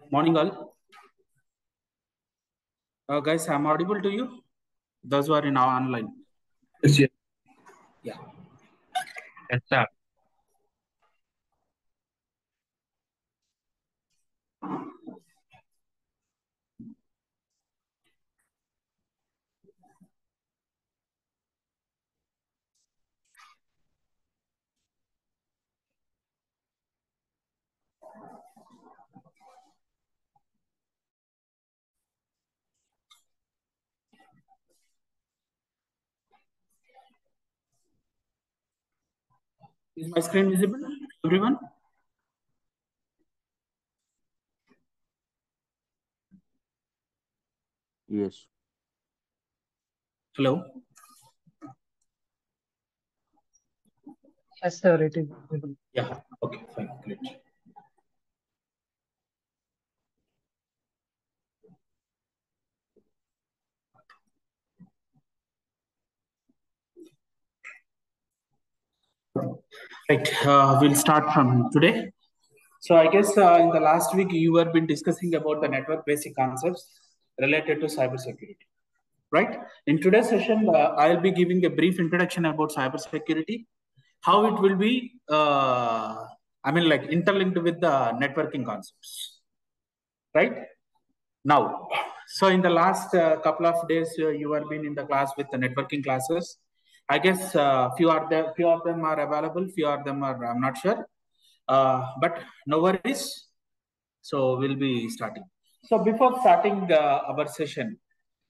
Morning, all. Guys, I'm audible to you? Those who are in our online. Yes, yes. Yeah. Yes, sir. Is my screen visible, everyone? Yes. Hello? Yes, sir, it is visible. Yeah. Okay, fine. Great. Right. We'll start from today. So I guess in the last week you have been discussing about the network basic concepts related to cybersecurity, right? In today's session, I'll be giving a brief introduction about cybersecurity, how it will be, like interlinked with the networking concepts, right? Now, so in the last couple of days, you have been in the class with the networking classes. I guess few of them are available, few of them are I'm not sure, but no worries. So we'll be starting. So before starting our session,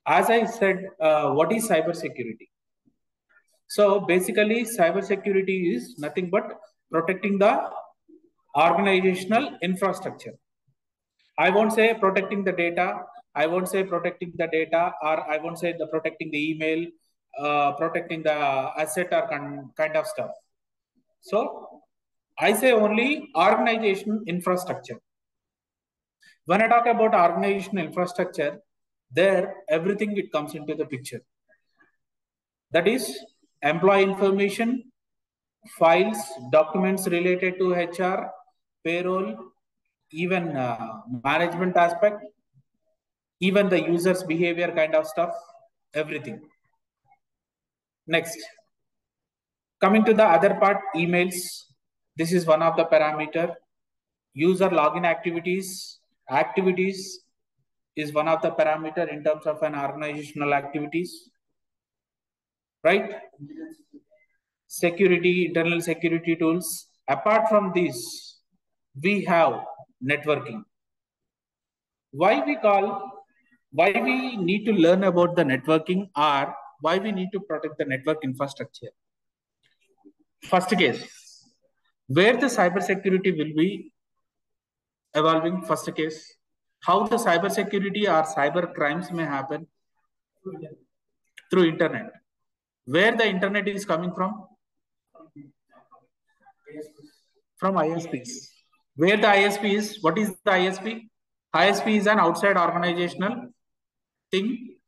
as I said, what is cybersecurity? So basically, cybersecurity is nothing but protecting the organizational infrastructure. I won't say protecting the data. I won't say protecting the data, or I won't say the protecting the email, protecting the asset or kind of stuff. So I say only organization infrastructure. When I talk about organizational infrastructure, there everything it comes into the picture. That is employee information, files, documents related to HR, payroll, even management aspect, even the user's behavior kind of stuff, everything. Next, coming to the other part, emails. This is one of the parameter. User login activities is one of the parameter in terms of an organizational activities, right? Security, internal security tools. Apart from this, we have networking. Why we need to learn about the networking, or why we need to protect the network infrastructure? First case, where the cybersecurity will be evolving. First case, how the cybersecurity or cyber crimes may happen through internet. Where the internet is coming from? From ISPs. Where the ISP is? What is the ISP? ISP is an outside organizational thing.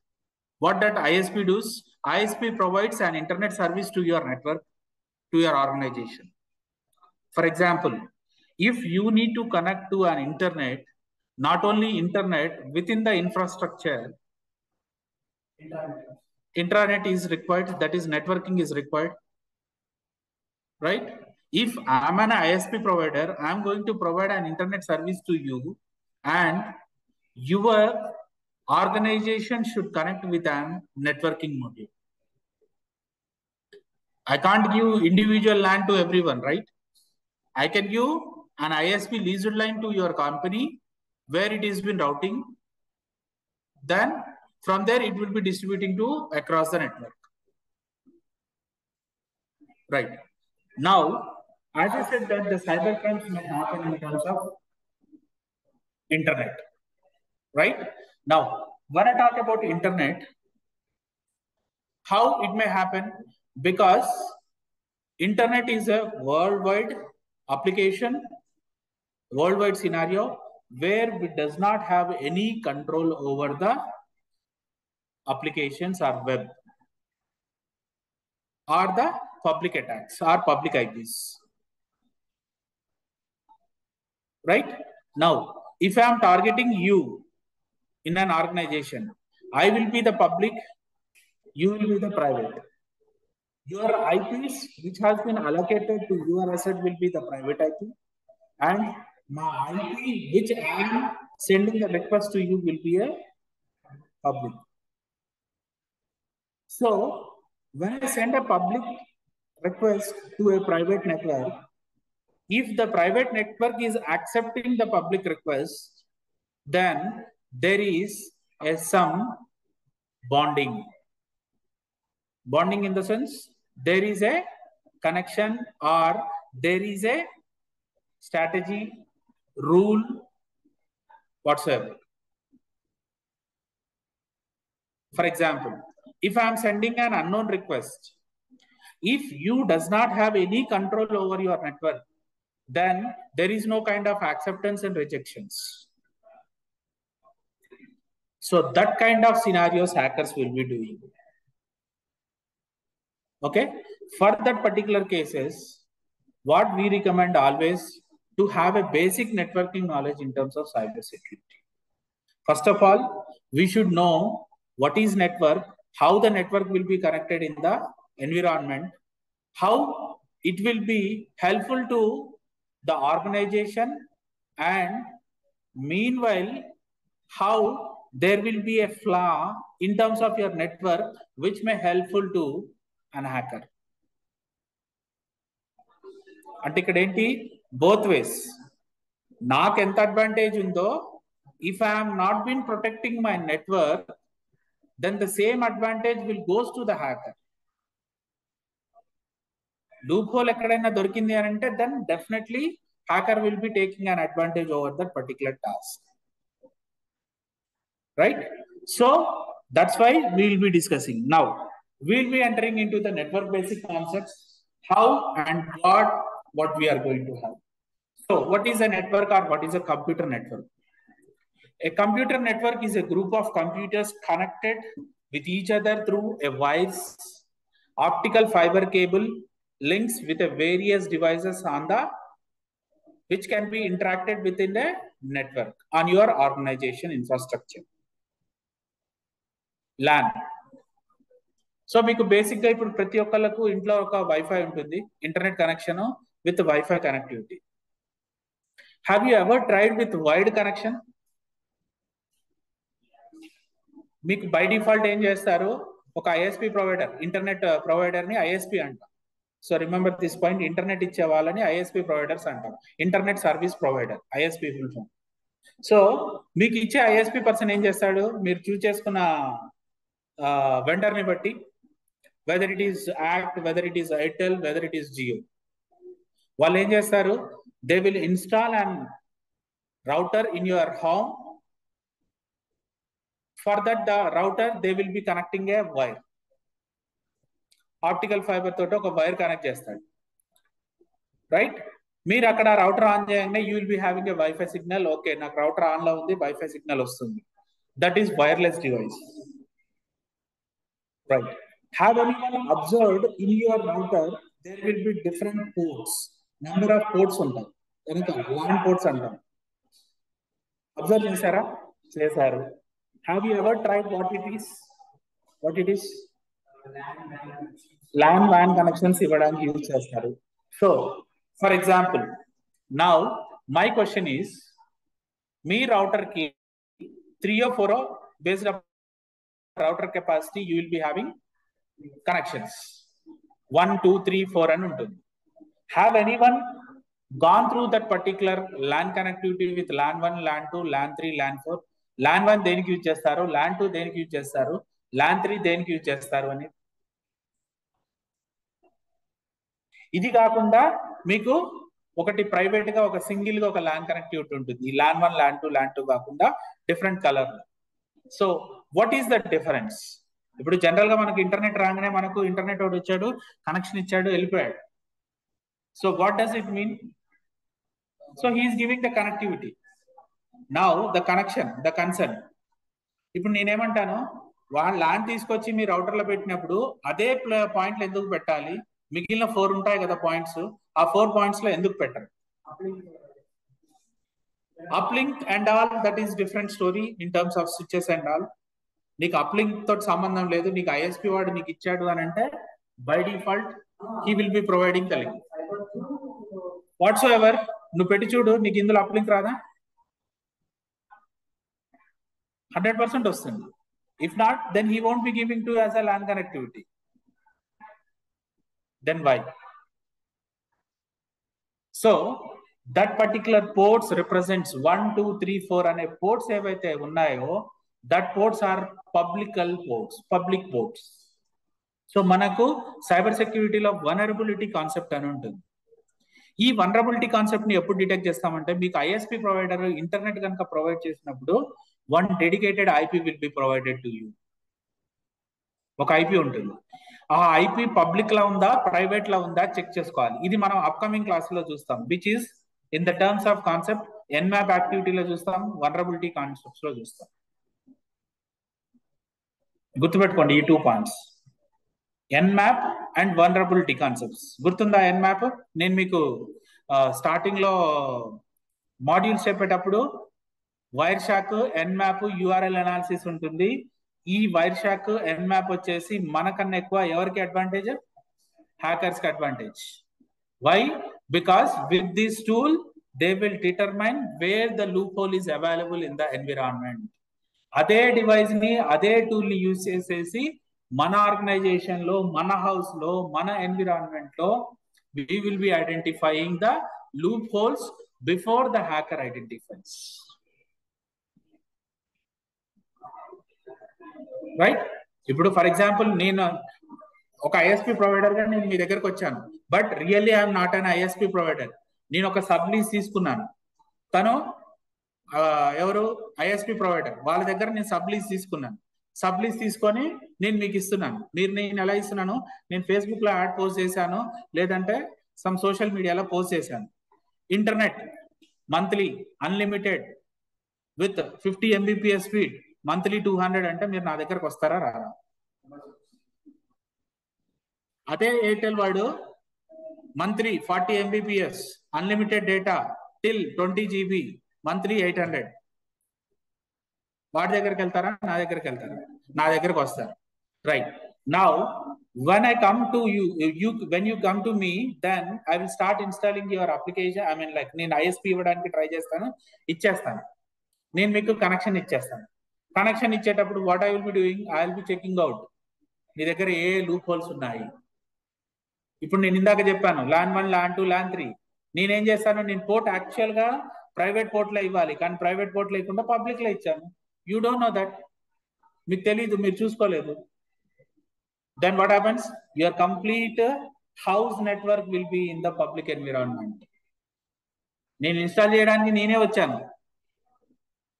What that ISP does? ISP provides an internet service to your network, to your organization. For example, if you need to connect to an internet, not only internet, within the infrastructure, intranet is required, that is networking is required, right? If I'm an ISP provider, I'm going to provide an internet service to you, and your organization should connect with an networking module. I can't give individual LAN to everyone, right? I can give an ISP leased line to your company where it has been routing. Then from there, it will be distributing to across the network. Right. Now, as I said that the cyber crimes may happen in terms of internet. Right. Now, when I talk about internet, how it may happen? Because internet is a worldwide application, worldwide scenario where it does not have any control over the applications or web or the public attacks or public IPs. Right? Now, if I am targeting you in an organization, I will be the public, you will be the private. Your IPs which has been allocated to your asset will be the private IP, and my IP which I am sending the request to you will be a public. So when I send a public request to a private network, if the private network is accepting the public request, then there is some bonding. Bonding in the sense there is a connection or there is a strategy, rule, whatsoever. For example, if I am sending an unknown request, if you does not have any control over your network, then there is no kind of acceptance and rejections. So that kind of scenarios hackers will be doing. Okay, for that particular cases, what we recommend always to have a basic networking knowledge in terms of cybersecurity. First of all, we should know what is network, how the network will be connected in the environment, how it will be helpful to the organization, and meanwhile, how there will be a flaw in terms of your network which may helpful to an hacker. అంటే ఇక్కడ ఏంటి both ways. నాకు ఎంత advantage ఉందో, if I am not been protecting my network, then the same advantage will goes to the hacker. Loophole ekkadaina dorikindi anante, then definitely hacker will be taking an advantage over that particular task. Right? So that's why we will be discussing. Now we will be entering into the network basic concepts, how and what we are going to have. So what is a network or what is a computer network? A computer network is a group of computers connected with each other through a wires, optical fiber cable, links with a various devices on the which can be interacted within a network on your organization infrastructure. LAN. So మీకు బేసిక్గా ఇప్పుడు ప్రతి ఒక్కళ్ళకు ఇంట్లో ఒక wifi ఉంటుంది, internet connection with wifi connectivity. Have you ever tried with wired connection? మీకు by default ఏం చేస్తారు, ఒక ఐఎస్పి ప్రొవైడర్, ఇంటర్నెట్ ప్రొవైడర్ ని ఐఎస్పి అంటాం. So remember this point, internet ఇచ్చే వాళ్ళని ఐఎస్పి ప్రొవైడర్స్ అంటాం, internet service provider, ISP full form. So మీకు ఇచ్చే ఐఎస్పి పర్సన్ ఏం చేస్తాడు, మీరు చూస్ చేసుకున్న వెండర్ ని బట్టి, whether it is Act, whether it is Airtel, whether it is Jio, వాళ్ళు ఏం చేస్తారు, they will install an router in your home. For that the router they will be connecting a wire, optical fiber తోటి ఒక wire connect చేస్తాడు. Right, మీరు అక్కడ router on చేయగానే you will be having a Wi-Fi signal. Okay, నాకు router on లో ఉంది, Wi-Fi signal వస్తుంది. That is wireless device. Right. Have anyone observed in your router there will be different ports, number of ports ఉంటాయి, కనుక LAN ports అంటాం. Observe చేశారా? చేశారు. Have you ever tried what it is? What it is? LAN connections ఇవ్వడానికి use చేస్తారు. So for example, now my question is, me router కి 3 or 4 based on router capacity you will be having connections 1, 2, 3, 4 అని ఉంటుంది. Have anyone gone through that particular LAN connectivity with LAN 1, LAN 2, LAN 3, LAN 4? LAN 1 దేనికి use చేస్తారు, LAN 2 దేనికి use చేస్తారు, LAN 3 దేనికి use చేస్తారు అని? ఇది కాకుండా మీకు ఒకటి ప్రైవేట్ గా ఒక సింగిల్ గా ఒక LAN కనెక్టివిటీ ఉంటుంది. LAN 1, LAN 2, LAN 2 కాకుండా different colour. So what is the difference? ఇప్పుడు జనరల్ గా మనకు ఇంటర్నెట్ రాగానే మనకు ఇంటర్నెట్ ఒకటి వచ్చాడు, కనెక్షన్ ఇచ్చాడు, వెళ్ళిపోయాడు. So what does it mean? So he's giving the connectivity. Now the connection, the concern. ఇప్పుడు నేనేమంటాను, వాళ్ళ ల్యాన్ తీసుకొచ్చి మీ రౌటర్ లో పెట్టినప్పుడు అదే పాయింట్లు ఎందుకు పెట్టాలి? మిగిలిన 4 ఉంటాయి కదా పాయింట్స్, ఆ 4 పాయింట్స్ లో ఎందుకు పెట్టరు? Uplink and all, that is different story in terms of switches and all. నీకు అప్లింక్ తోటి సంబంధం లేదు, నీకు ఐఎస్పి వాడు నీకు ఇచ్చాడు అని అంటే by default he will be providing the link. What's ever నువ్వు పెట్టి చూడు, నీకు ఇందులో అప్లింక్ రాదా? 100% వస్తుంది. If not, then he won't be giving to as a LAN connectivity. Then why? So that particular ports represents 1, 2, 3, 4 అనే ports ఏవైతే ఉన్నాయో that ports are public ports. So మనకు సైబర్ సెక్యూరిటీలో వనరబిలిటీ కాన్సెప్ట్ అని ఉంటుంది. ఈ వనరబిలిటీ కాన్సెప్ట్ ని ఎప్పుడు detect చేస్తామంటే, మీకు ఐఎస్పి ప్రొవైడర్ ఇంటర్నెట్ కనుక ప్రొవైడ్ చేసినప్పుడు one dedicated IP will be provided to you. ఒక ఐపీ ఉంటుంది. ఆ ఐపీ పబ్లిక్ లా ఉందా ప్రైవేట్ లా ఉందా చెక్ చేసుకోవాలి. ఇది మనం అప్కమింగ్ క్లాస్ లో చూస్తాం, which is in the terms of concept Nmap యాక్టివిటీలో చూస్తాం, వనరబిలిటీ కాన్సెప్ట్స్ లో చూస్తాం. గుర్తుపెట్టుకోండి ఈ 2 points, Nmap and vulnerability concepts. గుర్తుందా ఎన్మ్యాప్? నేను మీకు స్టార్టింగ్ లో మాడ్యూల్స్ చెప్పేటప్పుడు Wireshark, Nmap, URL analysis ఉంటుంది. ఈ వైర్ షాక్, ఎన్మ్యాప్ వచ్చేసి మనకన్నా ఎక్కువ ఎవరికి అడ్వాంటేజ్? హ్యాకర్స్ కి advantage. Why? Because with this tool they will determine where the loophole is available in the environment. అదే డివైస్ ని, అదే టూల్ ని యూజ్ చేసేసి మన ఆర్గనైజేషన్ లో, మన హౌస్ లో, మన ఎన్విరాన్మెంట్ లో we will be identifying the loopholes before the hacker identifies. Right? ఇప్పుడు ఫర్ ఎగ్జాంపుల్ నేను ఒక ఐఎస్పి ప్రొవైడర్ గా నేను మీ దగ్గరకు వచ్చాను, but really I'm not an ISP provider. నేను ఒక సబ్లీజ్ తీసుకున్నాను, తను ఎవరు ఐఎస్పి ప్రొవైడర్, వాళ్ళ దగ్గర నేను సబ్లీజ్ తీసుకున్నాను. సబ్లీజ్ తీసుకొని నేను మీకు ఇస్తున్నాను. నేను ఎలా ఇస్తున్నాను? నేను ఫేస్బుక్ లో యాడ్ పోస్ట్ చేశాను, లేదంటే సమ్ సోషల్ మీడియాలో పోస్ట్ చేశాను. Internet monthly unlimited with 50 Mbps speed, monthly 200 అంటే మీరు నా దగ్గరకు వస్తారా రారా? అదే ఎయిర్టెల్ వాడు monthly 40 Mbps unlimited data till 20 GB monthly 800. వాడి దగ్గరికి వెళ్తారా నా దగ్గరికి వెళ్తారా? నా దగ్గరకు వస్తారు. Right. Now when I come to when you come to me, then I will start installing your application. I mean, like నేను ISP ఇవ్వడానికి ట్రై చేస్తాను, ఇచ్చేస్తాను. నేను మీకు కనెక్షన్ ఇచ్చేస్తాను. కనెక్షన్ ఇచ్చేటప్పుడు what I will be doing, I will be checking out మీ దగ్గర ఏ లూప్ హోల్స్ ఉన్నాయి. ఇప్పుడు నేను ఇందాక చెప్పాను LAN 1, LAN 2, LAN 3. నేనేం చేస్తాను, నేను పోర్ట్ యాక్చువల్ గా ప్రైవేట్ పోర్ట్ లో ఇవ్వాలి, కానీ ప్రైవేట్ పోర్ట్ లేకుండా పబ్లిక్ లో ఇచ్చాను. యూ డోంట్ నో దట్, మీకు తెలీదు, మీరు చూసుకోలేదు. Then what happens? Your complete house network will be in the public environment. నేను ఇన్స్టాల్ చేయడానికి నేనే వచ్చాను,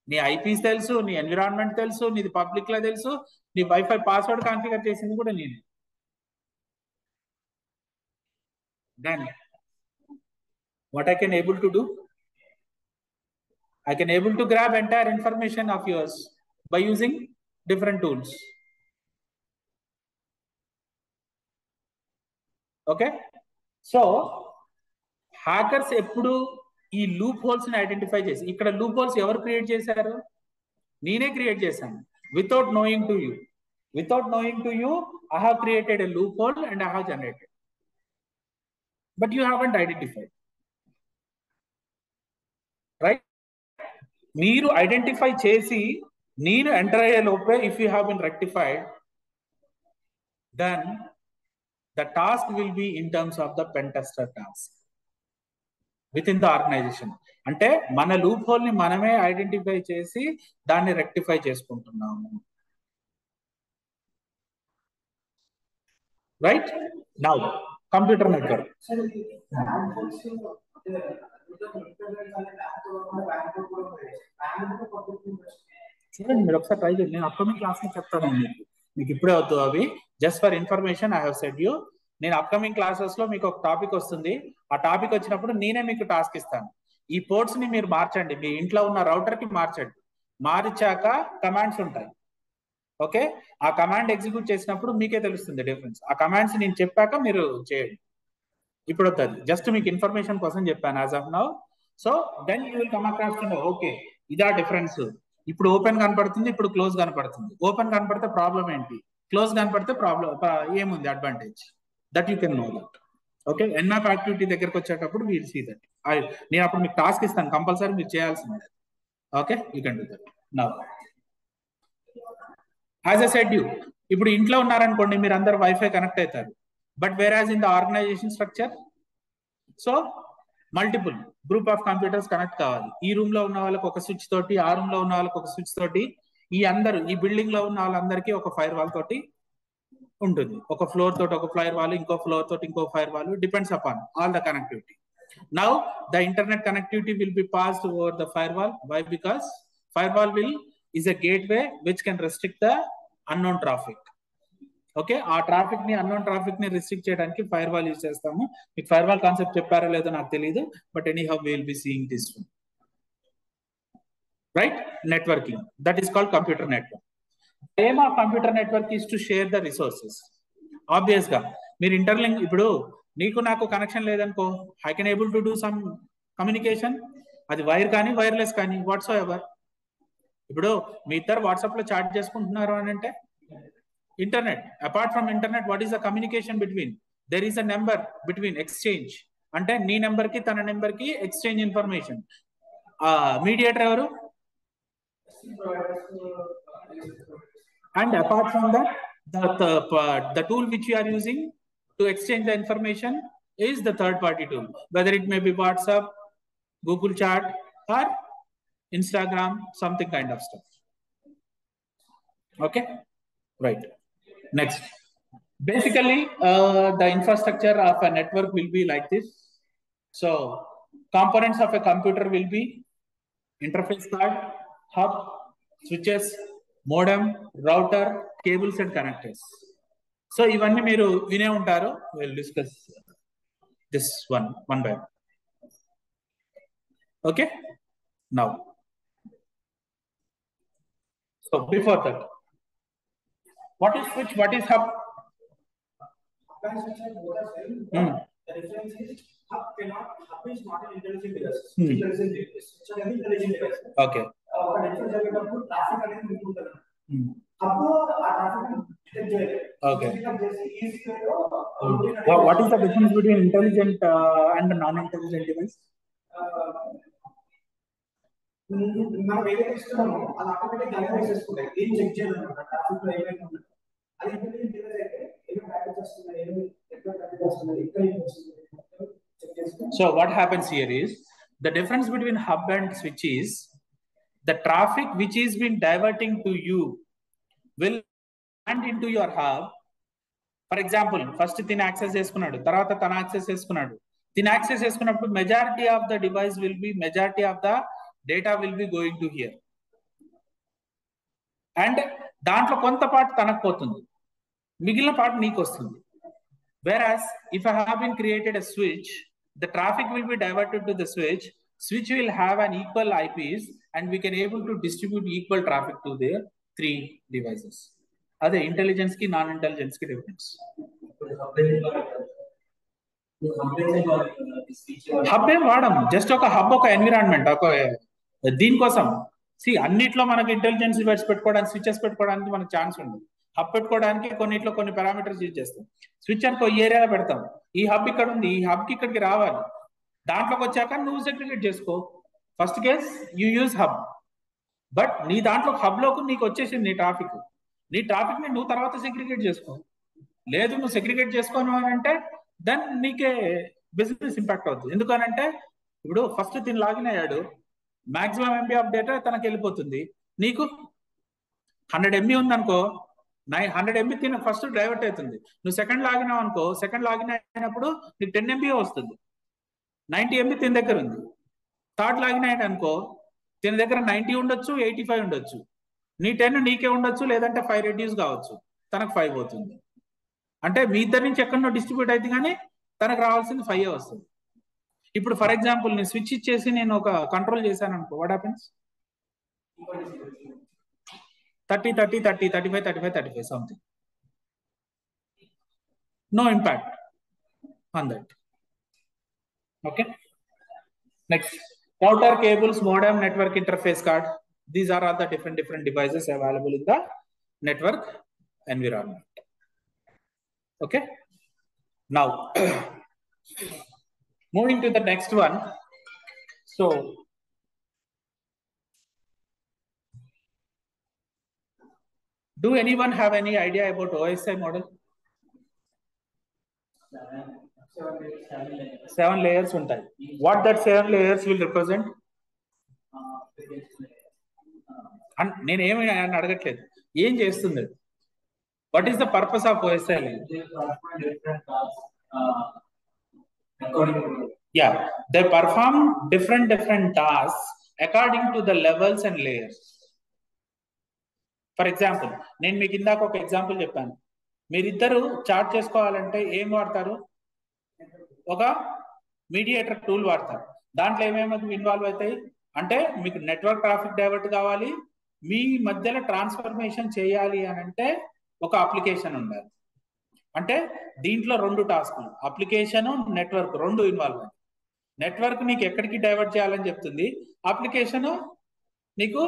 నీ ఐపీస్ తెలుసు, నీ ఎన్విరాన్మెంట్ తెలుసు, నీది పబ్లిక్ లో తెలుసు, నీ వైఫై పాస్వర్డ్ కాన్ఫిగర్ చేసింది కూడా నేనే. Then what I can able to do? I can able to grab entire information of yours by using different tools. Okay. So hackers ఎప్పుడు ఈ లూప్ హోల్స్ ని ఐడెంటిఫై చేసి, ఇక్కడ లూప్ హోల్స్ ఎవరు create చేశారు? నేనే క్రియేట్ చేశాను. Without knowing to you I have created a loophole and I have generated, but you haven't identified. Right? మీరు ఐడెంటిఫై చేసి నేను ఎంటర్ అయ్యే లోపే if you have been rectified, then the task will be in terms of the pen tester task within the organization. అంటే మన loop whole ని మనమే identify చేసి దాన్ని రెక్టిఫై చేసుకుంటున్నాము. రైట్? Now computer network. చూడండి, మీరు ఒకసారి ట్రై చేయండి. నేను అప్కమింగ్ క్లాస్ ని చెప్తాను మీకు ఇప్పుడే వద్దు అవి. Just for information I have said you, నేను అప్కమింగ్ క్లాసెస్ లో మీకు ఒక టాపిక్ వస్తుంది. ఆ టాపిక్ వచ్చినప్పుడు నేనే మీకు టాస్క్ ఇస్తాను. ఈ పోర్ట్స్ ని మీరు మార్చండి, మీ ఇంట్లో ఉన్న రౌటర్ కి మార్చండి. మార్చాక కమాండ్స్ ఉంటాయి. ఓకే, ఆ కమాండ్ ఎగ్జిక్యూట్ చేసినప్పుడు మీకే తెలుస్తుంది డిఫరెన్స్. ఆ కమాండ్స్ నేను చెప్పాక మీరు చేయండి. ఇప్పుడు వద్దు, జస్ట్ మీకు ఇన్ఫర్మేషన్ కోసం చెప్పాను. As of now so then you will come across to know okay ఇదా డిఫరెన్స్. ఇప్పుడు ఓపెన్ కనపడుతుంది, ఇప్పుడు క్లోజ్ కనపడుతుంది. ఓపెన్ కనపడితే ప్రాబ్లం ఏంటి, క్లోజ్ కనపడితే ప్రాబ్లం ఏముంది advantage, that you can know that. Okay, Nmap activity దగ్గరకు వచ్చేటప్పుడు వీల్ సీ దట్. నేను అప్పుడు మీకు టాస్క్ ఇస్తాను, కంపల్సరీ మీరు చేయాల్సిందే. Okay, you can do that now. As a said you, ఇప్పుడు ఇంట్లో ఉన్నారనుకోండి, మీరు అందరు వైఫై కనెక్ట్ అవుతారు. But whereas in the organization structure, so multiple group of computers connect కావాలి. ఈ రూమ్ లో ఉన్న వాళ్ళకి ఒక స్విచ్ తోటి, ఆ రూమ్ లో ఉన్న వాళ్ళకి ఒక స్విచ్ తోటి, ఈ బిల్డింగ్ లో ఉన్న వాళ్ళందరికీ ఒక ఫైర్ వాల్ తోటి ఉంటుంది. ఒక ఫ్లోర్ తోటి ఒక ఫైర్ వాల్, ఇంకో ఫ్లోర్ తోటి ఇంకో firewall, depends upon all the connectivity. Now the internet connectivity will be passed over the firewall. Why? Because firewall is a gateway which can restrict the unknown traffic. Okay, ఆ traffic ని, unknown traffic ని restrict చేయడానికి firewall use చేస్తాము. మీకు firewall concept చెప్పారో లేదో నాకు తెలియదు, but anyhow will be seeing this one. Right, networking, that is called computer network. ఏమ్ of computer network is to share the resources. Obvious గా మీరు ఇంటర్లింక్, ఇప్పుడు నీకు నాకు కనెక్షన్ లేదనుకో, I can able to do some communication, అది wire కానీ wireless కానీ వాట్స్ ఎవర్. ఇప్పుడు మీ ఇద్దరు వాట్సాప్ లో చాట్ చేసుకుంటున్నారు అని అంటే internet. Apart from internet, what is the communication between? There is a number between, exchange. అంటే నీ నెంబర్ కి తన నెంబర్ కి ఎక్స్చేంజ్ ఇన్ఫర్మేషన్. మీడియేటర్ ఎవరు? And apart from that, the tool which you are using to exchange the information is the third party tool, whether it may be WhatsApp, Google Chat, or Instagram, something kind of stuff. Okay, right. Next, basically the infrastructure of a network will be like this. So components of a computer will be interface card, hub, switches, modem, router, cables and connectors. So ఇవన్నీ మీరు వినే ఉంటారు. We'll discuss this one by one. Okay, now, so before that, what is switch, what is hub? The difference is hub is not an intelligent device. Intelligent device. It's an intelligent device. Okay. Okay. What is the difference between intelligent and non-intelligent device? మనం ఏదైతే ఇస్తున్నామో అది automatic dynamics చేసుకుంటాయి. ఏం check చేయాలన్నమాట, traffic లో ఏమైనా ఉంది. అది ఇంటెలిజెంట్ డివైస్ అయితే ఏమేమి ప్యాకెట్స్ వస్తున్నాయి, ఏమేమి ఎక్కడ ప్యాకెట్ వస్తున్నాయి, ఇక్కడ ఏం వస్తుంది చెక్ చేస్తాం. So what happens here is the difference between hub and switch is the traffic which is been diverting to you will land into your hub. For example, first tin access చేసుకున్నాడు, తర్వాత తన access చేసుకున్నాడు. tin access చేసుకున్నప్పుడు majority of the device will be, majority of the data will be going to here. And దాంట్లో కొంత part తనకు పోతుంది, మిగిలిన పార్ట్ నీకు వస్తుంది. Whereas if I have been created a switch, the traffic will be diverted to the switch. Switch will have an equal IPs and we can able to distribute equal traffic to their three devices. Are the intelligence ki non-intelligence ki difference? Hub ఏం వాడము, just ఒక hub, ఒక environment, ఒక దీనికోసం. అన్నిట్లో మనకు intelligence device పెట్టుకోవడానికి, switches పెట్టుకోవడానికి మనకు ఛాన్స్ ఉంది. హబ్ పెట్టుకోవడానికి కొన్నిట్లో కొన్ని పారామీటర్స్ యూజ్ చేస్తాం. స్విచ్ అనుకో ఈ ఏరియాలో పెడతాం, ఈ హబ్ ఇక్కడ ఉంది, ఈ హబ్ కి ఇక్కడికి రావాలి. దాంట్లోకి వచ్చాక నువ్వు సెగ్రిగేట్ చేసుకో. First case you use hub, but నీ దాంట్లో హబ్ లోకి నీకు వచ్చేసింది నీ ట్రాఫిక్ ని నువ్వు తర్వాత సెగ్రిగేట్ చేసుకో. లేదు నువ్వు సెగ్రిగేట్ చేసుకోను అని అంటే దెన్ నీకే బిజినెస్ ఇంపాక్ట్ అవుతుంది. ఎందుకనంటే ఇప్పుడు ఫస్ట్ తిని లాగిన్ అయ్యాడు, మాక్సిమం ఎంబీ ఆఫ్ డేటా తనకి వెళ్ళిపోతుంది. నీకు 100 MB ఉందనుకో, 100 MB తిన ఫస్ట్ డైవర్ట్ అవుతుంది. నువ్వు సెకండ్ లాగిన్ అనుకో, సెకండ్ లాగిన్ అయినప్పుడు నీకు 10 MB వస్తుంది. 90 MB తిన దగ్గర ఉంది. థర్డ్ లాగిన్ అయ్యాడు అనుకో, తిన దగ్గర 90 ఉండొచ్చు, 85 ఉండొచ్చు. నీ 10 నీకే ఉండొచ్చు, లేదంటే 5 రెడ్యూస్ కావచ్చు, తనకు 5 అవుతుంది. అంటే మీ ఇద్దరి నుంచి ఎక్కడో డిస్ట్రిబ్యూట్ అయితే కానీ తనకు రావాల్సింది 5 వస్తుంది. ఇప్పుడు ఫర్ ఎగ్జాంపుల్ నేను స్విచ్ ఇచ్చేసి నేను ఒక కంట్రోల్ చేశాను అనుకో, what happens? 30, 30, 30, 35, 35, 35 something. No impact on that. Okay. Next, router, cables, modem, network interface card. These are all the different devices available in the network environment. Okay. Now, moving to the next one. So, do anyone have any idea about OSI model? 7 layers ఉంటాయి. What that 7 layers will represent? నేను ఏమి అడగట్లేదు, ఏం చేస్తుంది? What is the purpose of OSI layer? Yeah, they perform different tasks according to the levels and layers. For example, నేను మీకు ఇందాక ఒక ఎగ్జాంపుల్ చెప్పాను. మీరిద్దరు చాట్ చేసుకోవాలంటే ఏం వాడతారు? ఒక మీడియేటర్ టూల్ వాడతారు. దాంట్లో ఏమేమి ఇన్వాల్వ్ అవుతాయి అంటే, మీకు నెట్వర్క్ ట్రాఫిక్ డైవర్ట్ కావాలి, మీ మధ్యలో ట్రాన్స్ఫర్మేషన్ చేయాలి అని అంటే ఒక అప్లికేషన్ ఉండాలి. అంటే దీంట్లో 2 టాస్క్లు, అప్లికేషన్, నెట్వర్క్ 2 ఇన్వాల్వ్ అవుతాయి. నెట్వర్క్ నీకు ఎక్కడికి డైవర్ట్ చేయాలని చెప్తుంది, అప్లికేషన్ నీకు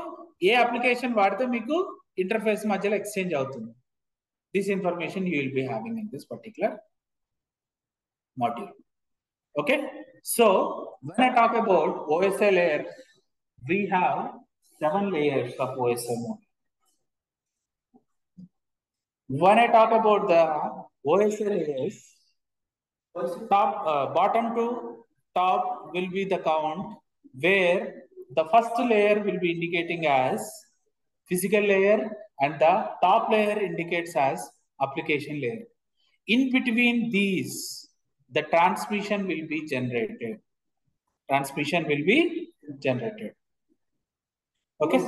ఏ అప్లికేషన్ వాడితే మీకు ఇంటర్ఫేస్ మధ్యలో ఎక్స్చేంజ్ అవుతుంది. This information you will be having in this particular module. Okay, so when I talk about OSI layer, we have 7 layers of OSI module. When I talk about the OSI layers, bottom to top will be the count, where the first layer will be indicating as physical layer and the top layer indicates as application layer. In between these, the transmission will be generated. Okay.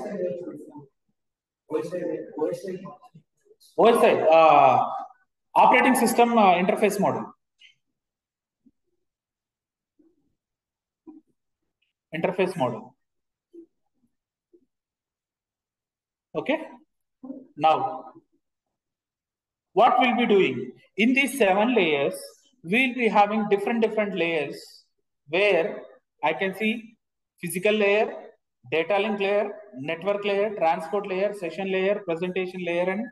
OSI, operating system interface model. Okay. Now, what we'll be doing in these 7 layers, we'll be having different layers, where I can see physical layer, data link layer, network layer, transport layer, session layer, presentation layer, and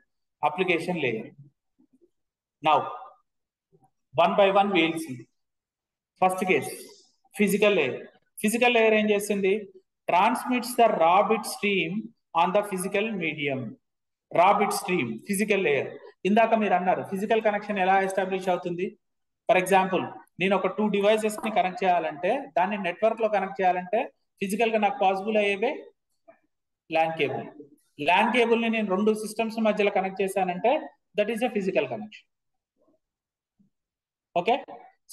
application layer. Now, one by one we'll see. First case, physical layer. Physical layer ఏం చేస్తుంది? Transmits the raw bit stream on the physical medium. Raw bit stream, physical layer. ఇందాక మీరు అన్నారు physical connection ఎలా establish అవుతుంది? For example, నేను ఒక 2 devices ని కనెక్ట్ చేయాలంటే, దాన్ని నెట్వర్క్ లో కనెక్ట్ చేయాలంటే ఫిజికల్ గా నాకు పాసిబుల్ అయ్యేవే ల్యాన్ కేబుల్. ల్యాన్ కేబుల్ ని నేను 2 సిస్టమ్స్ మధ్యలో కనెక్ట్ చేశానంటే that is a physical connection. Okay,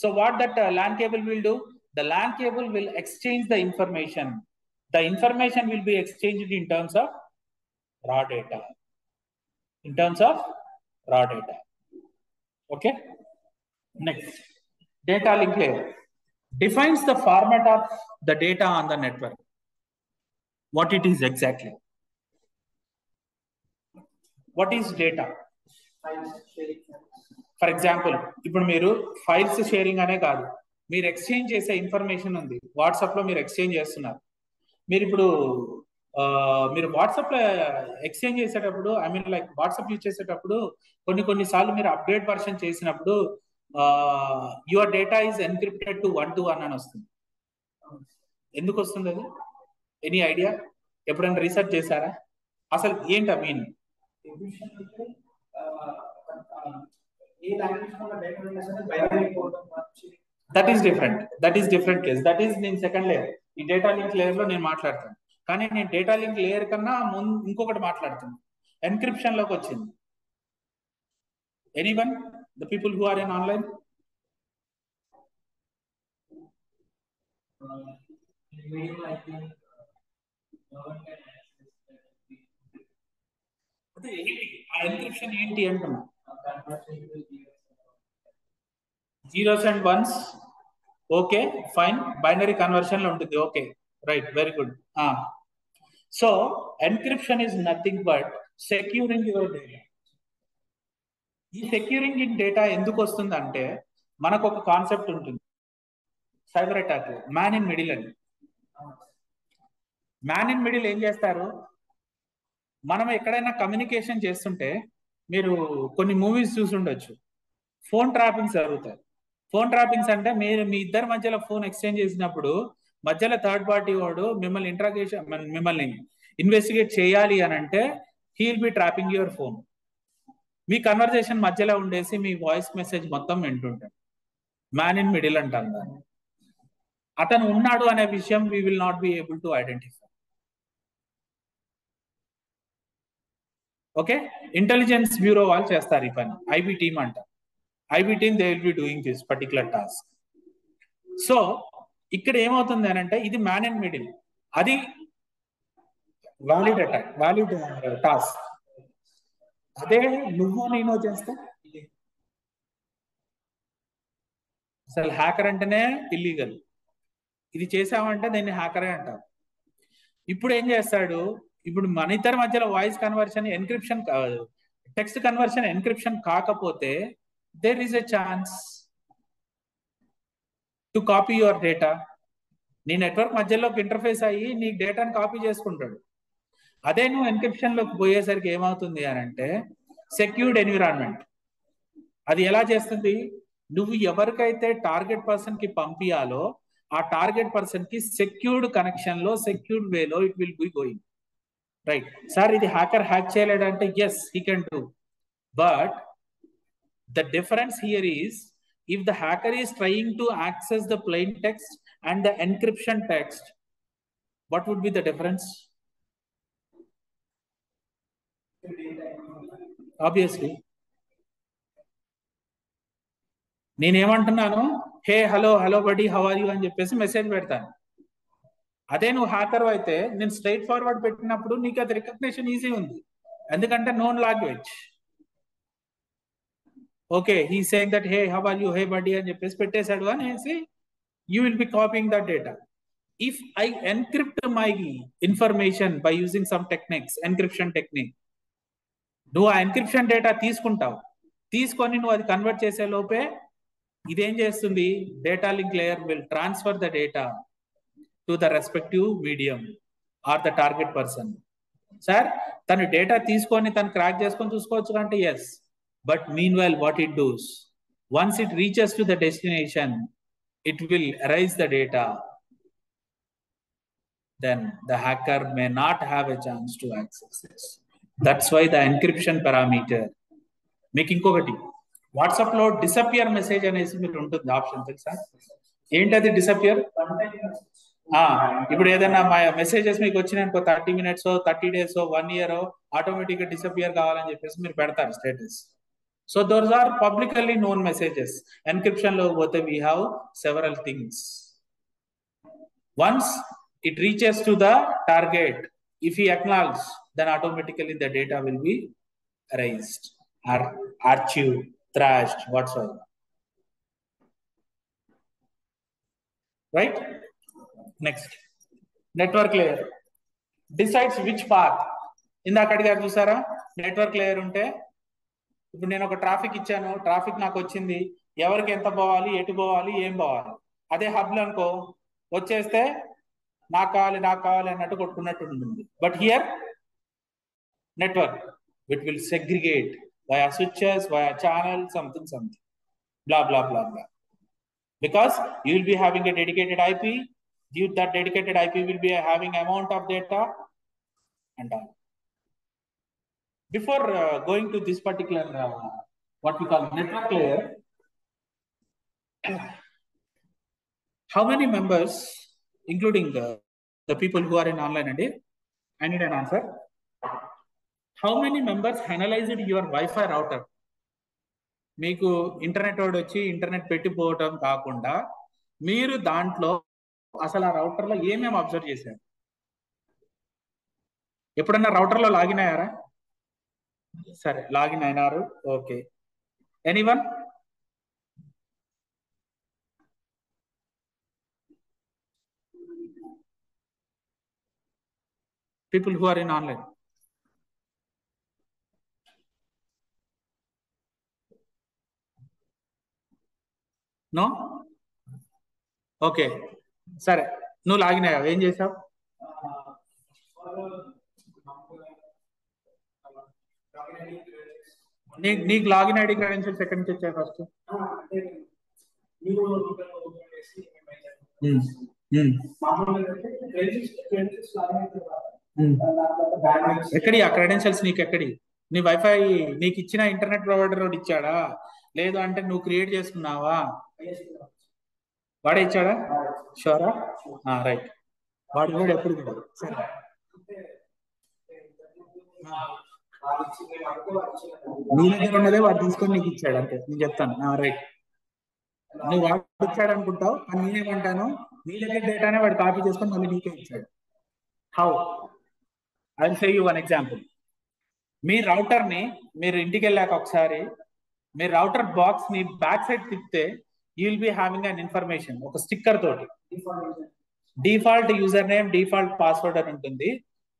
so what that LAN cable will do? The LAN cable will exchange the information. The information will be exchanged in terms of raw data. Okay. Next, data link layer defines the format of the data on the network. What it is exactly? What is data? For example, ఇప్పుడు మీరు files sharing అనే కాదు, మీరు exchange చేసే information ఉంది. WhatsApp లో మీరు exchange చేస్తున్నారు. మీరు ఇప్పుడు మీరు వాట్సాప్ లో ఎక్స్చేంజ్ చేసేటప్పుడు, I mean like WhatsApp use చేసేటప్పుడు కొన్నిసార్లు మీరు అప్డేట్ వర్షన్ చేసినప్పుడు your data is encrypted to 1 to 1 అని వస్తుంది. ఎందుకు వస్తుంది అది? Any idea? ఎప్పుడైనా రీసెర్చ్ చేశారా? అసలు ఏంటి mean? That is different case. That is నేను సెకండ్ లేయర్. ఈ డేటా లింక్ లేయర్ లో నేను మాట్లాడతాను, కానీ నేను డేటా లింక్ లేయర్ కన్నా ముందు ఇంకొకటి మాట్లాడుతాను. ఎన్క్రిప్షన్ లోకి వచ్చింది. Anyone, the people who are in online? Encryption ఏంటి అంటున్నా? zeros and ones. Okay, fine. Binary conversion లో ఉంటుంది. Okay, right, very good. So encryption is nothing but securing your data. ఈ సెక్యూరింగ్ ఇన్ డేటా ఎందుకు వస్తుంది అంటే, మనకు ఒక కాన్సెప్ట్ ఉంటుంది, cyber attack man in middle అని. మ్యాన్ ఇన్ మిడిల్ ఏం చేస్తారు? మనం ఎక్కడైనా కమ్యూనికేషన్ చేస్తుంటే మీరు కొన్ని మూవీస్ చూసి ఉండొచ్చు, ఫోన్ ట్రాపింగ్స్ జరుగుతాయి. ఫోన్ ట్రాపింగ్స్ అంటే మీరు మీ ఇద్దరి మధ్యలో ఫోన్ ఎక్స్చేంజ్ చేసినప్పుడు మధ్యలో థర్డ్ పార్టీ వాడు మిమ్మల్ని ఇన్వెస్టిగేట్ చేయాలి అని అంటే he'll be trapping your phone. Me conversation మధ్యలో ఉండేసి మీ వాయిస్ మెసేజ్ మొత్తం వింటుంటాడు. మ్యాన్ ఇన్ మిడిల్ అంటారు దాన్ని. అతను ఉన్నాడు అనే విషయం we will not be able to identify. Okay, intelligence bureau వాళ్ళు చేస్తారు ఈ పని, ఐబీ టీమ్ అంటారు. IB team they will be doing this particular task. So ఇక్కడ ఏమవుతుంది అని అంటే ఇది మ్యాన్ ఇన్ మిడిల్, అది వ్యాలిడ్ అటాక్, వ్యాలిడ్ టాస్క్. అదే నువ్వు నేను చేస్తే అసలు హ్యాకర్ అంటేనే ఇల్లీగల్. ఇది చేసామంటే దాన్ని హ్యాకరే అంటారు. ఇప్పుడు ఏం చేస్తాడు, ఇప్పుడు మన ఇద్దరి మధ్యలో voice conversion encryption, text conversion encryption కాకపోతే there is a chance to copy your data. నీ నెట్వర్క్ మధ్యలోకి ఇంటర్ఫేస్ అయ్యి నీ డేటాను కాపీ చేసుకుంటాడు. అదే నువ్వు ఎన్క్రిప్షన్ లోకి పోయేసరికి ఏమవుతుంది అని అంటే సెక్యూర్డ్ ఎన్విరాన్మెంట్. అది ఎలా చేస్తుంది, నువ్వు ఎవరికైతే టార్గెట్ పర్సన్ కి పంపించాలో ఆ టార్గెట్ పర్సన్ కి సెక్యూర్డ్ కనెక్షన్ లో సెక్యూర్డ్ వేలో it will be going. Right sir, ఇది హ్యాకర్ హ్యాక్ చేయలేడంటే yes he can do, but the difference here is if the hacker is trying to access the plain text and the encryption text, what would be the difference? Obviously నేనేమంటున్నాను, hey hello hello buddy how are you అని చెప్పేసి message పెడతాను. అదే నువ్వు hacker అయితే నేను straight forward పెట్టినప్పుడు నీకు అది రికగ్నిషన్ ఈజీ ఉంది, ఎందుకంటే known language. Okay, he saying that hey how are you, hey buddy అని చెప్పేసి పెట్టేశాడు అనేసి you will be copying that data. If I encrypt my information by using some techniques, encryption technique, నువ్వు ఆ encryption data తీసుకుంటావు, తీసుకొని నువ్వు అది కన్వర్ట్ చేసే లోపే ఇదేం చేస్తుంది, data link layer will transfer the data to the respective medium are the target person. Sir తను డేటా తీసుకొని తను క్రాక్ చేసుకొని చూసుకోవచ్చు అంటే yes, but meanwhile what it does, once it reaches to the destination it will erase the data, then the hacker may not have a chance to access this. That's why the encryption parameter. మీకు ఇంకొకటి WhatsApp లో disappear message అనేసి మీకు ఉంటుంది option, తెలుసా ఏంటది disappear? ఇప్పుడు ఏదైనా మా మెసేజెస్ మీకు వచ్చినాయనుకో 30 minutes 30 days 1 year ఆటోమేటిక్ గా డిసపియర్ కావాలని చెప్పేసి మీరు పెడతారు status. So those are publicly known messages. Encryption lo both we have several things. Once it reaches to the target, if he acknowledges, then automatically the data will be erased or archived, thrashed, whatsoever. Right? Next, network layer decides which path. ఇందాక అడిగారు చూసారా, network layer ఉంటే ఇప్పుడు నేను ఒక traffic ఇచ్చాను, traffic నాకు వచ్చింది, ఎవరికి ఎంత పోవాలి, ఎటు పోవాలి, ఏం పోవాలి. అదే హబ్లు అనుకో వచ్చేస్తే నాకు కావాలి అన్నట్టు కొట్టుకున్నట్టు ఉంటుంది. But here network it will segregate via switches, via channel, something, blah, blah, blah, blah. Because you will be having a dedicated IP, that dedicated IP will be having amount of data and all. Before going to this particular what we call network layer, how many members, including the people who are in online, and I need an answer. How many members analyzed your Wi-Fi router? మీకు internet వాడు వచ్చి internet పెట్టిపోవటం కాకుండా మీరు దాంట్లో అసలు ఆ రౌటర్లో ఏమేమి observe చేశారు? ఎప్పుడన్నా రౌటర్లో లాగిన్ అయ్యారా? సరే, లాగిన్ అయినారు. Okay, anyone? People who are in online. No? Okay, సరే, నువ్వు లాగిన్ అయ్యావు, ఏం చేసావు? నీకు లాగిన్ ఐడి క్రెడెన్షియల్స్ ఎక్కడి నుంచి వచ్చాయి ఫస్ట్? ఎక్కడి ఆ క్రెడెన్షియల్స్ నీకు ఎక్కడి? నీ వైఫై నీకు ఇచ్చిన ఇంటర్నెట్ ప్రొవైడర్ వాడు ఇచ్చాడా, లేదు అంటే నువ్వు క్రియేట్ చేసుకున్నావా? వాడే ఇచ్చాడా? షూరా? రైట్. వాడు కూడా ఎప్పుడు కూడా సరే నీ దగ్గర ఉన్నదే వాడు తీసుకొని నీకు ఇచ్చాడు అంతే. నేను చెప్తాను రైట్. నువ్వు వాడు ఇచ్చాడు అనుకుంటావు, కానీ నేనేమంటాను నీ దగ్గర డేటానే వాడు కాపీ చేసుకొని మళ్ళీ నీకే ఇచ్చాడు. How? I will say you one example. Me router ని మీరు ఇంటికి వెళ్ళాక ఒకసారి మీ రౌటర్ బాక్స్ ని బ్యాక్ సైడ్ తిప్పితే you will be having an information ఒక స్టిక్కర్ తోటి. Default user name, default password అని ఉంటుంది.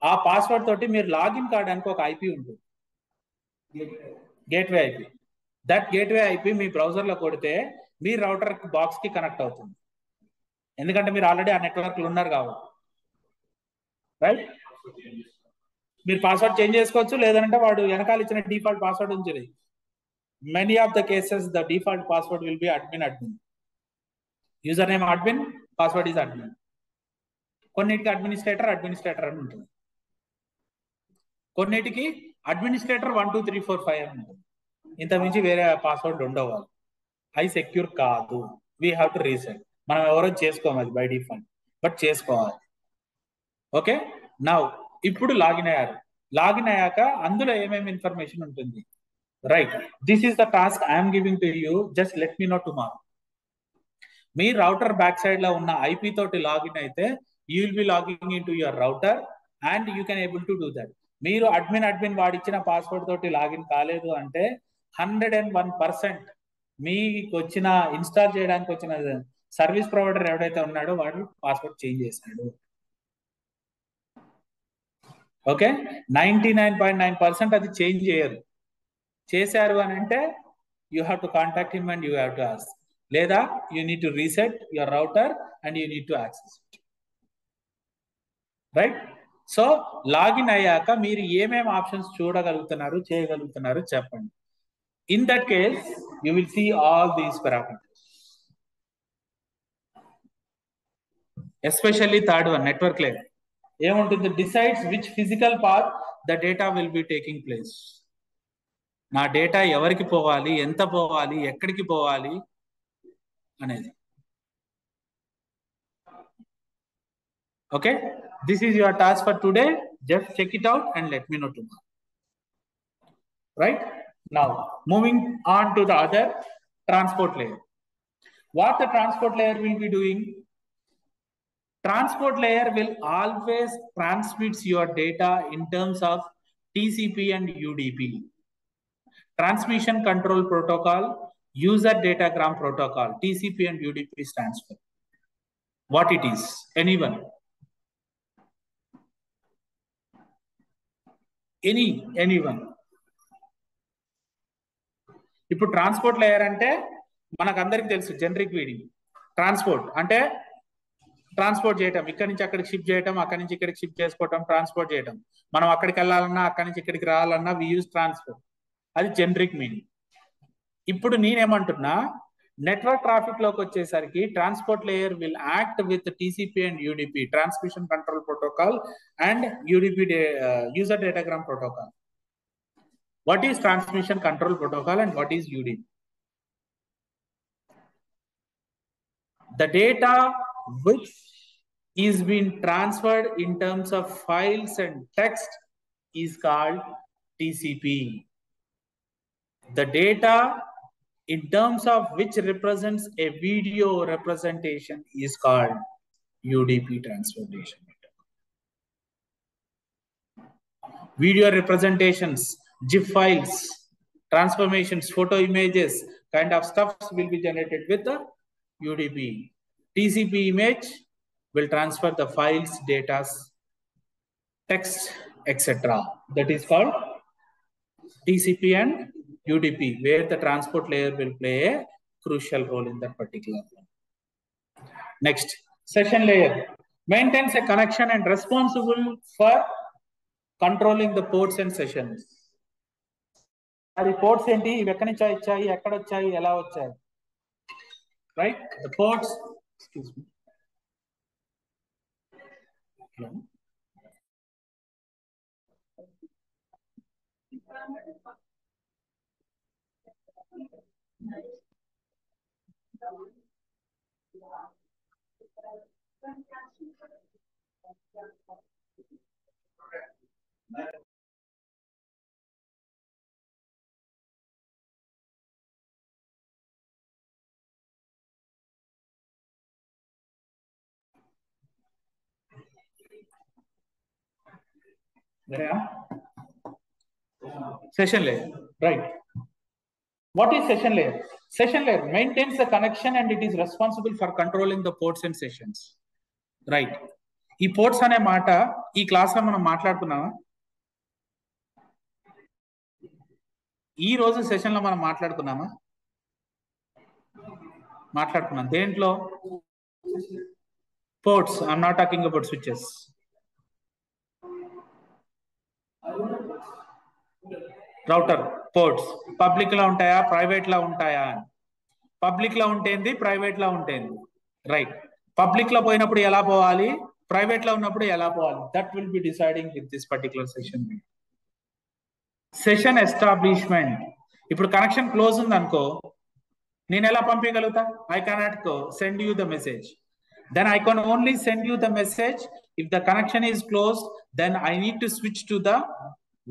ఆ పాస్వర్డ్ తోటి మీరు లాగిన్ కావడానికి ఒక ఐపీ ఉంటుంది, gateway IP. That gateway IP me browser లో కొడితే మీ రౌటర్ బాక్స్ కి కనెక్ట్ అవుతుంది, ఎందుకంటే మీరు ఆల్రెడీ ఆ నెట్వర్క్ లో ఉన్నారు కాబట్టి. రైట్? మీరు పాస్వర్డ్ చేంజ్ చేసుకోవచ్చు, లేదంటే వాడు వెనకాల ఇచ్చిన డిఫాల్ట్ పాస్వర్డ్ ఉంచండి. Many of the cases the default password will be admin. User name admin, password is admin. కొన్నిటికి అడ్మినిస్ట్రేటర్ అని ఉంటుంది, కొన్నిటికి అడ్మినిస్ట్రేటర్ 1 2 3 4 5 అని ఉంటుంది. ఇంత మించి వేరే పాస్వర్డ్ ఉండవు. హై సెక్యూర్ కాదు. We have to reset. మనం ఎవరో చేసుకోవాలి బై డిఫాల్ట్, బట్ చేసుకోవాలి. ఓకే, నౌ ఇప్పుడు లాగిన్ అయ్యారు. లాగిన్ అయ్యాక అందులో ఏమేమి ఇన్ఫర్మేషన్ ఉంటుంది? Right, this is the task I'm giving to you. Just let me know tomorrow. మీ రౌటర్ బ్యాక్ సైడ్ లో ఉన్న ఐపీ తోటి లాగిన్ అయితే you will be logging in to your router and you can able to do that. మీరు admin వాడిచ్చిన password తోటి login కాలేదు అంటే 101% మీకు వచ్చిన ఇన్స్టాల్ చేయడానికి వచ్చిన సర్వీస్ ప్రొవైడర్ ఎవడైతే ఉన్నాడో వాడు పాస్వర్డ్ చేంజ్ చేశాడు. ఓకే, 99.9% అది చేంజ్ చేయరు. చేశారు అని అంటే you have to contact him and you have to ask, లేదా you need to reset your router and you need to access it. Right? So login అయ్యాక మీరు ఏమేమి ఆప్షన్స్ చూడగలుగుతున్నారు, చేయగలుగుతున్నారు చెప్పండి. In that case you will see all these parameters, especially third one, network layer. ఏముంటుంది? Decides which physical path the data will be taking place. నా data ఎవరికి పోవాలి, ఎంత పోవాలి, ఎక్కడికి పోవాలి అనేది. Okay, this is your task for today. Just check it out and let me know tomorrow. Right? Now, moving on to the other transport layer. What the transport layer will be doing? Transport layer will always transmit your data in terms of TCP and UDP. Transmission Control Protocol, User Datagram Protocol. TCP and UDP stands for. What it is? Anyone? Anyone? ఇప్పుడు transport layer అంటే మనకందరికి తెలుసు, generic meaning. Transport అంటే transport చేయటం, ఇక్కడి నుంచి అక్కడికి shift చేయటం, అక్కడి నుంచి ఇక్కడికి షిఫ్ట్ చేసుకోవటం, ట్రాన్స్పోర్ట్ చేయటం. మనం అక్కడికి వెళ్ళాలన్నా అక్కడి నుంచి ఇక్కడికి రావాలన్నా వి యూజ్ ట్రాన్స్పోర్ట్. అది జనరిక్ మీనింగ్. ఇప్పుడు నేనేమంటున్నా, నెట్వర్క్ ట్రాఫిక్ లోకి వచ్చేసరికి transport layer will act with TCP and UDP, transmission control protocol, and UDP user datagram protocol. What is transmission control protocol and what is UDP? The data which is being transferred in terms of files and text is called TCP. The data in terms of which represents a video representation is called UDP transformation. Video representations, GIF files, transformations, photo images, kind of stuffs will be generated with the UDP. TCP image will transfer the files, data, text, etc. That is called TCP and UDP, where the transport layer will play a crucial role in that particular one. Next, session layer. Maintains a connection and responsible for controlling the ports and sessions. అది ports ఏంటి, ఇవి ఎక్కడి నుంచి వచ్చాయి, ఎక్కడ వచ్చాయి, ఎలా వచ్చాయి, right? The ports, excuse me, session layer, right? What is session layer? Session layer maintains the connection and it is responsible for controlling the ports and sessions, right? ఈ పోర్ట్స్ అనే మాట ఈ క్లాస్ లో మనం మాట్లాడుకున్నామా? ఈ రోజు సెషన్ లో మనం మాట్లాడుకున్నామా? మాట్లాడుకున్నాం. దేంట్లో? Ports. I'm not talking about switches. Router ports public లో ఉంటాయా, ప్రైవేట్ లో ఉంటాయా? పబ్లిక్ లో ఉంటేంది, ప్రైవేట్ లో ఉంటేంది, రైట్? పబ్లిక్ లో పోయినప్పుడు ఎలా పోవాలి, ప్రైవేట్ లో ఉన్నప్పుడు ఎలా పోవాలి, that will be deciding with this particular session. Session establishment. ఇప్పుడు కనెక్షన్ క్లోజ్ ఉంది అనుకో, నేను ఎలా పంపించగలుగుతా? I cannot send you the message. Then I can only send you the message if the connection is closed. Then I need to switch to the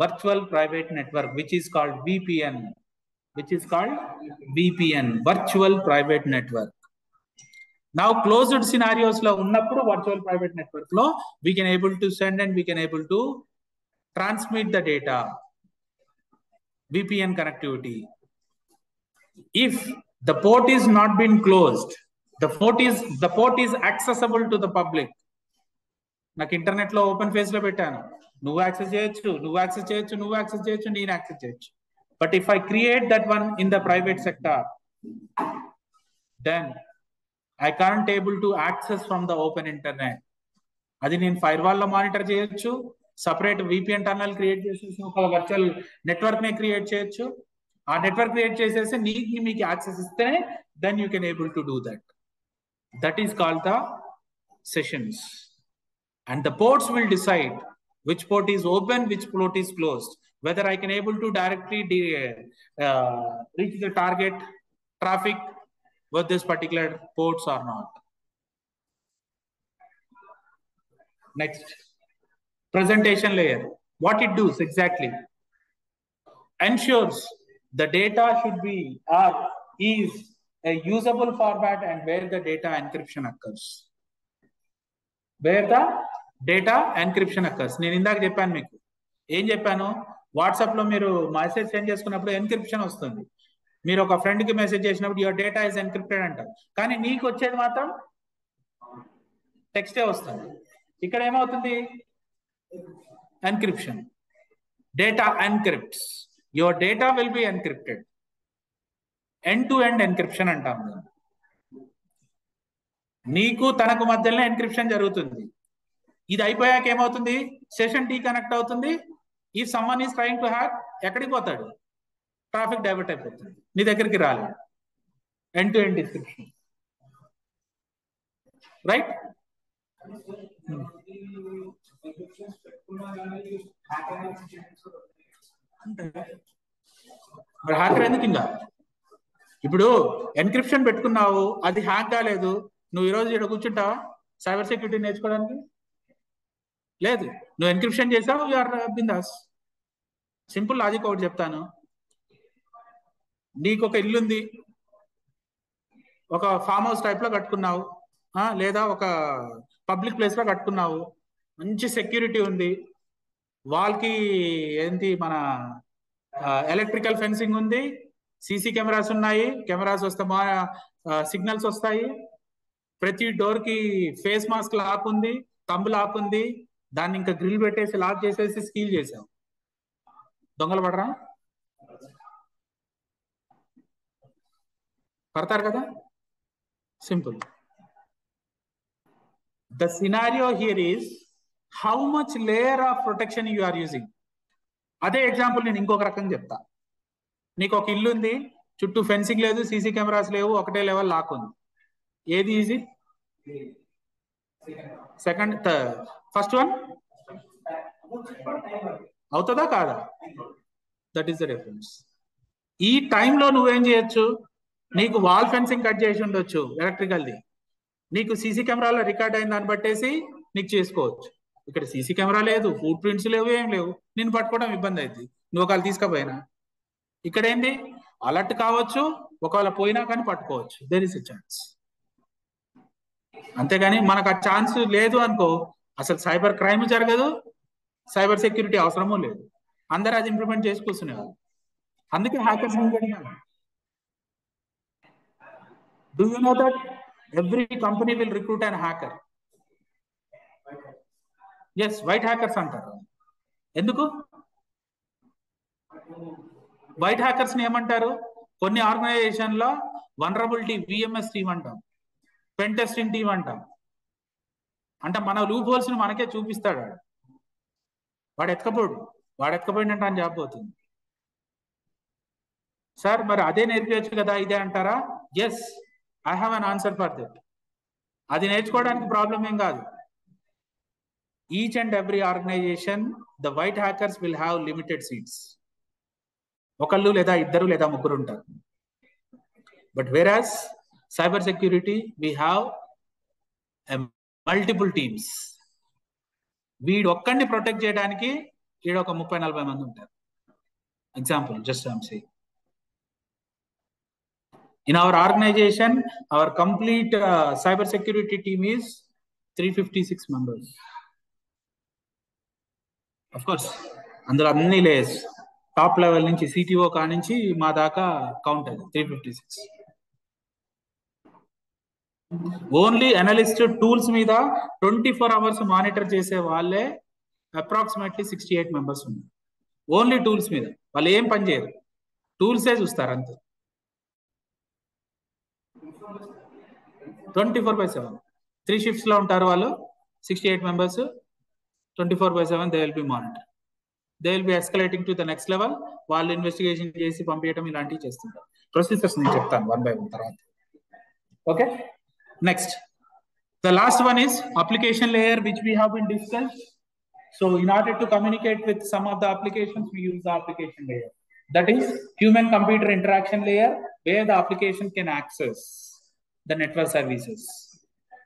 virtual private network, which is called VPN. Which is called VPN, virtual private network. Now closed scenarios lo unnappudu virtual private network lo we can able to send and we can able to transmit the data. VPN connectivity. If the port is not been closed, the port is accessible to the public. నాకు internet లో open face లో పెట్టాను, నువ్వు access చేయొచ్చు, నువ్వు access చేయొచ్చు, నువ్వు access చేయొచ్చు, నేను యాక్సెస్ చేయొచ్చు. But if I create that one in the private sector, then I can't able to access from the open internet. అది నేను ఫైర్ వాల్ లో మానిటర్ చేయొచ్చు, సపరేట్ విపిఎన్ టన్నల్ క్రియేట్ చేసేసి ఒక వర్చువల్ నెట్వర్క్ ని క్రియేట్ చేయొచ్చు. ఆ నెట్వర్క్ క్రియేట్ చేసేసి మీకు యాక్సెస్ ఇస్తేనే then you can able to do that. That is called the sessions. And the ports will decide which port is open, which port is closed, whether I can able to directly reach the target traffic with this particular ports or not. Next, presentation layer. What it does exactly? Ensures the data should be or is a usable format and where the data encryption occurs. Where the data encryption occurs. నేను ఇందాక చెప్పాను మీకు, ఏం చెప్పాను? WhatsApp లో మీరు message send చేసుకున్నప్పుడు encryption వస్తుంది. మీరు ఒక ఫ్రెండ్ కి మెసేజ్ చేసినప్పుడు యువర్ డేటా ఇస్ ఎన్క్రిప్టెడ్ అంటారు, కానీ నీకు వచ్చేది మాత్రం టెక్స్టే వస్తుంది. ఇక్కడ ఏమవుతుంది? Encryption. Data encrypts. Your data will be encrypted. End to end encryption అంటాం. నీకు తనకు మధ్యలో ఎన్క్రిప్షన్ జరుగుతుంది. ఇది అయిపోయాక ఏమవుతుంది? సెషన్ డీకనెక్ట్ అవుతుంది. ఈ someone is trying to hack, ఎక్కడికి పోతాడు? ట్రాఫిక్ డైవర్ట్ అయిపోతుంది, నీ దగ్గరికి రాలేదు. End to end description, right? మరి హ్యాకర్ ఎందుకు? ఇంకా ఇప్పుడు ఎన్క్రిప్షన్ పెట్టుకున్నావు, అది హ్యాక్ కాలేదు, నువ్వు ఈరోజు ఇక్కడ కూర్చుంటావా సైబర్ సెక్యూరిటీ నేర్చుకోవడానికి? లేదు. నువ్వు ఎన్క్రిప్షన్ చేసావు, యూఆర్ బిందాస్. సింపుల్ లాజిక్ ఒకటి చెప్తాను. నీకు ఒక ఇల్లుంది, ఒక ఫామ్ హౌస్ టైప్ లో కట్టుకున్నావు, లేదా ఒక పబ్లిక్ ప్లేస్ లో కట్టుకున్నావు, మంచి సెక్యూరిటీ ఉంది, వాల్కి ఏంటి మన ఎలక్ట్రికల్ ఫెన్సింగ్ ఉంది, సీసీ కెమెరాస్ ఉన్నాయి, కెమెరాస్ వస్తే సిగ్నల్స్ వస్తాయి, ప్రతి డోర్ కి ఫేస్ మాస్క్ లాక్ ఉంది, తంబు లాక్ ఉంది, దాన్ని ఇంకా గ్రిల్ పెట్టేసి లాక్ చేసేసి స్టీల్ చేసావు. దొంగలు పడరా? పడతారు కదా. Simple. The scenario here is how much layer of protection you are using. అదే ఎగ్జాంపుల్ నేను ఇంకొక రకంగా చెప్తా. నీకు ఒక ఇల్లు ఉంది, చుట్టూ ఫెన్సింగ్ లేదు, సీసీ కెమెరాస్ లేవు, ఒకటే లెవెల్ లాక్ ఉంది. ఏది ఈజీ? సెకండ్, ఫస్ట్ వన్ అవుతుందా కాదా? That is the difference. ఈ టైంలో నువ్వేం చేయొచ్చు? నీకు వాల్ ఫెన్సింగ్ కట్ చేసి ఉండొచ్చు ఎలక్ట్రికల్ది, నీకు సీసీ కెమెరాలో రికార్డ్ అయిన దాన్ని బట్టేసి నీకు చేసుకోవచ్చు. ఇక్కడ సీసీ కెమెరా లేదు, ఫుట్ ప్రింట్స్ లేవు, ఏం లేవు, నేను పట్టుకోవడం ఇబ్బంది అవుతుంది నువ్వు ఒకవేళ తీసుకుపోయినా. ఇక్కడ ఏంటి? అలర్ట్ కావచ్చు, ఒకవేళ పోయినా కానీ పట్టుకోవచ్చు. There is a chance. అంతేగాని మనకు ఆ ఛాన్స్ లేదు అనుకో, అసలు సైబర్ క్రైమ్ జరగదు, సైబర్ సెక్యూరిటీ అవసరమూ లేదు. అందరూ అది ఇంప్లిమెంట్ చేసి కూర్చునేవాళ్ళు. అందుకే హ్యాకర్స్ జరిగినారు. Do you know that every company will recruit an hacker? Yes, white hackers అంటారు. ఎందుకు వైట్ హ్యాకర్స్ ని ఏమంటారు? కొన్ని ఆర్గనైజేషన్ లో వనరబిలిటీ విఎంఎస్ టీమ్ అంటాం, పెన్ టెస్టింగ్ టీమ్ అంటాం. అంటే మన లూప్ హోల్స్ ని మనకే చూపిస్తాడు. వాడు ఎత్తుకపోయిందంటే అని జాబ్ పోతుంది. సార్ మరి అదే నేర్పించచ్చు కదా ఇదే అంటారా? Yes, I have an answer for that. అది నేర్చుకోవడానికి ప్రాబ్లం ఏం కాదు. Each and every organization the white hackers will have limited seats. ఒకళ్ళు లేదా ఇద్దరు లేదా ముగ్గురు ఉంటారు. But whereas cyber security we have multiple teams. వీడు ఒక్కడిని ప్రొటెక్ట్ చేయడానికి వీడు ఒక 30-40 మంది ఉంటారు. Example just I'm saying. In our organization, our complete cyber security team is 356 members. Of course, అందులో అన్ని లేయర్స్, టాప్ లెవెల్ నుంచి సిటిఓ కానించి మా దాకా కౌంట్ అది 356. ఓన్లీ అనలిస్ట్ టూల్స్ మీద 24 hours మానిటర్ చేసే వాళ్ళే అప్రాక్సిమేట్లీ 68 members ఉన్నారు. ఓన్లీ టూల్స్ మీద. వాళ్ళు ఏం పని చేయరు, టూల్సే చూస్తారు అంతే. 24/7 3 shifts లో ఉంటారు వాళ్ళు. 68 members, 24/7 they will be monitored. They will be escalating to the next level. వాళ్ళు ఇన్వెస్టిగేషన్ చేసి పంపించడం ఇలాంటివి చేస్తుంటారు. ప్రొసీజర్స్ నేను చెప్తాను 1 by 1 తర్వాత. Okay, next the last one is application layer, which we have been discussed. So in order to communicate with some of the applications, we use the application layer. That is human computer interaction layer, where the application can access the network services.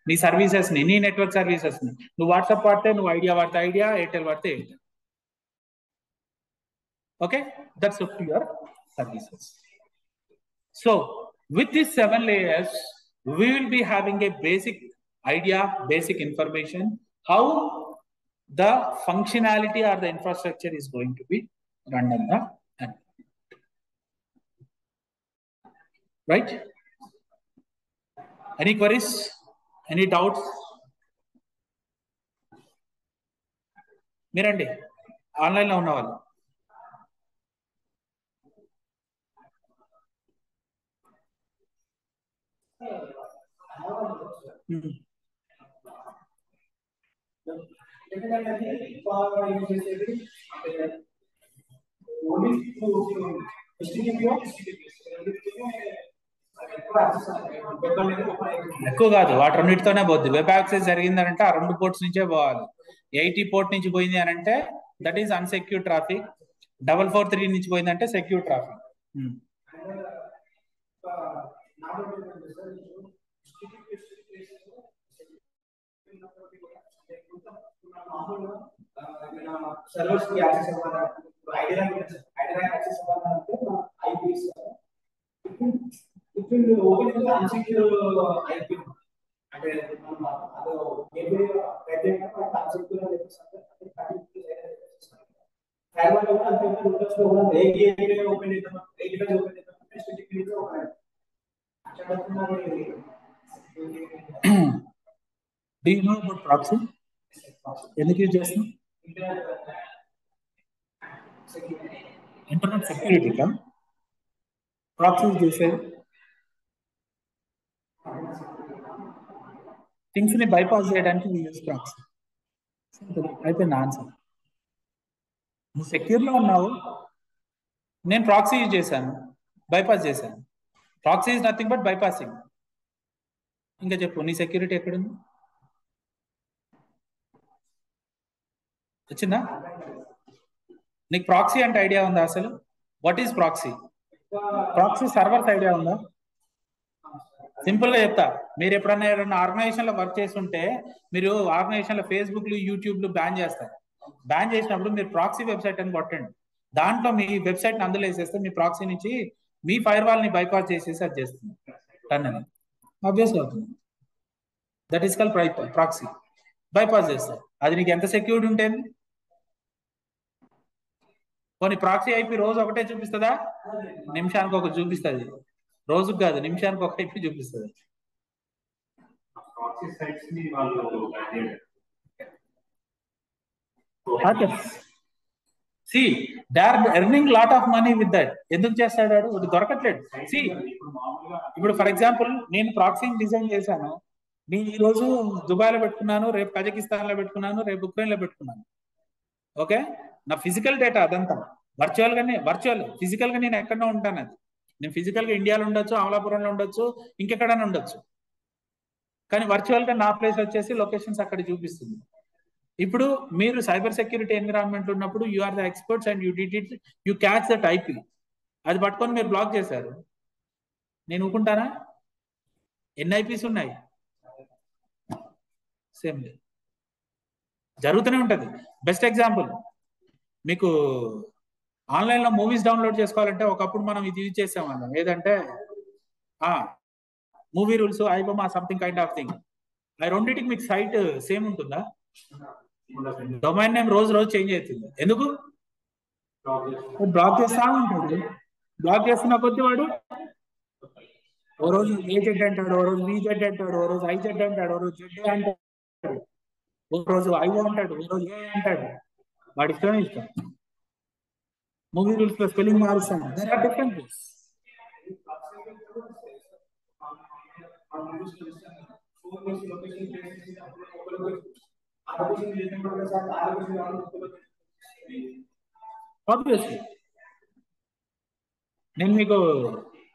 నీ services ని, నీ network services ని, నువ్వు WhatsApp వాడితే నువ్వు idea వాడితే idea, Airtel వాడితే Airtel. Okay, that's up to your services. So with these 7 layers, we will be having a basic idea, basic information, how the functionality or the infrastructure is going to be run on the network. Right? Any queries? Any doubts? మీరండి online లో ఉన్నవాళ్ళు. ఎక్కువ కాదు, వాటి రెండింటితోనే పోద్ది. Web access జరిగిందంటే ఆ 2 ports నుంచే పోవాలి. 80 port నుంచి పోయింది అని అంటే దట్ ఈస్ అన్సెక్యూర్ ట్రాఫిక్. 443 నుంచి పోయిందంటే సెక్యూర్ ట్రాఫిక్. సర్వర్స్ కి యాక్సెస్ ఇవ్వాలంటే ఐడియా యాక్సెస్ ఇవ్వాలంటే ఐపి ఇస్తారు. ఇప్పుడు ఓపెన్ అన్సెక్యూర్ ఐపి అంటే అది ఏబీ పెద్ద అన్సెక్యూర్ అని చెప్పేసి ఫైర్వాల్ కూడా అంతే రూటర్స్ లో కూడా ఏబీ ఓపెన్ చేద్దాం, ఏబీ ఓపెన్ చేద్దాం, HTTP తో open Do you know about proxy? ఎందుకు యూజ్ చేస్తాం? ఇంటర్నెట్ సెక్యూరిటీ కా ప్రాక్సీ చేసేది? థింగ్స్ ని బైపాస్ చేయడానికి యూజ్ ప్రాక్సీ. అయిపోయింది ఆన్సర్. నువ్వు సెక్యూర్ లో ఉన్నావు, నేను ప్రాక్సీ యూజ్ చేశాను, బైపాస్ చేశాను. Proxy is nothing but bypassing. ఇంకా చెప్పు, నీ సెక్యూరిటీ ఎక్కడుంది? వచ్చిందా? నీకు ప్రాక్సీ అంటే ఐడియా ఉందా అసలు? What is proxy? Proxy servers idea ఉందా? సింపుల్ గా చెప్తా. మీరు ఎప్పుడన్నా ఏదైనా ఆర్గనైజేషన్ లో వర్క్ చేస్తుంటే మీరు ఆర్గనైజేషన్ లో ఫేస్బుక్ యూట్యూబ్ బ్యాన్ చేస్తారు. బ్యాన్ చేసినప్పుడు మీరు ప్రాక్సీ వెబ్సైట్ అని కొట్టండి. దాంట్లో మీ వెబ్సైట్ ని అందులో వేసేస్తే మీ ప్రాక్సీ నుంచి మీ ఫైర్ వాల్ ని బైపాస్ చేసేసి అది చేస్తుంది. టర్న్ అని ఆబ్వియస్గా అవుతుంది. That is call proxy. Bypass చేస్తారు. అది నీకు ఎంత సెక్యూరిటీ ఉంటుంది? కొన్ని ప్రాక్సీ ఐపీ రోజు ఒకటే చూపిస్తుందా? నిమిషానికి ఒకటి చూపిస్తుంది. రోజుకు కాదు, నిమిషానికి ఒక ఐపీ చూపిస్తుంది. See they are earning lot of money with that. ఎందుకు చేస్తాడు? అది దొరకట్లేదు. సి ఇప్పుడు ఫర్ ఎగ్జాంపుల్ నేను ప్రాక్సీని డిజైన్ చేశాను. నేను ఈ రోజు దుబాయ్లో పెట్టుకున్నాను, రేపు కజకిస్తాన్ లో పెట్టుకున్నాను, రేపు ఉక్రెయిన్ లో పెట్టుకున్నాను. ఓకే, నా ఫిజికల్ డేటా అదంతా వర్చువల్. ఫిజికల్ గా నేను ఎక్కడో ఉంటాను. అది నేను ఫిజికల్ గా ఇండియాలో ఉండొచ్చు, అమలాపురంలో ఉండొచ్చు, ఇంకెక్కడైనా ఉండొచ్చు. కానీ వర్చువల్ గా నా ప్లేస్ వచ్చేసి లొకేషన్స్ అక్కడ చూపిస్తుంది. ఇప్పుడు మీరు సైబర్ సెక్యూరిటీ ఎన్విరాన్మెంట్ ఉన్నప్పుడు you are the experts and you catch that IP. అది పట్టుకొని మీరు బ్లాక్ చేశారు, నేను ఊరుకుంటానా? ఎన్ని ఐపీస్ ఉన్నాయి? సేమ్ జరుగుతూనే ఉంటది. బెస్ట్ ఎగ్జాంపుల్, మీకు ఆన్లైన్ లో మూవీస్ డౌన్లోడ్ చేసుకోవాలంటే ఒకప్పుడు మనం ఇది యూజ్ చేసామన్నాం. ఏదంటే movie rules, iBomma, something kind of thing. ఆ రెండింటికి మీకు సైట్ సేమ్ ఉంటుందా? డొమైన్ నేమ్ రోజు చేంజ్ అవుతుంది. ఎందుకు? బ్లాక్ చేస్తా ఉంటాడు. బ్లాక్ చేస్తున్న కొద్ది వాడు ఓ రోజు ఏజెడ్ అంటాడు, ఓ రోజు విజెడ్ అంటాడు, ఓ రోజు ఐజెడ్ అంటాడు, ఓ రోజు జెడ్ అంటాడు, ఓ రోజు ఐఓ అంటాడు, ఓ రోజు ఏ అంటాడు. వాడి ఇష్టం. మూవీ రూల్స్ లో స్పెల్లింగ్ మారుస్తాను. There are different. ఆబ్వియస్లీ నేను మీకు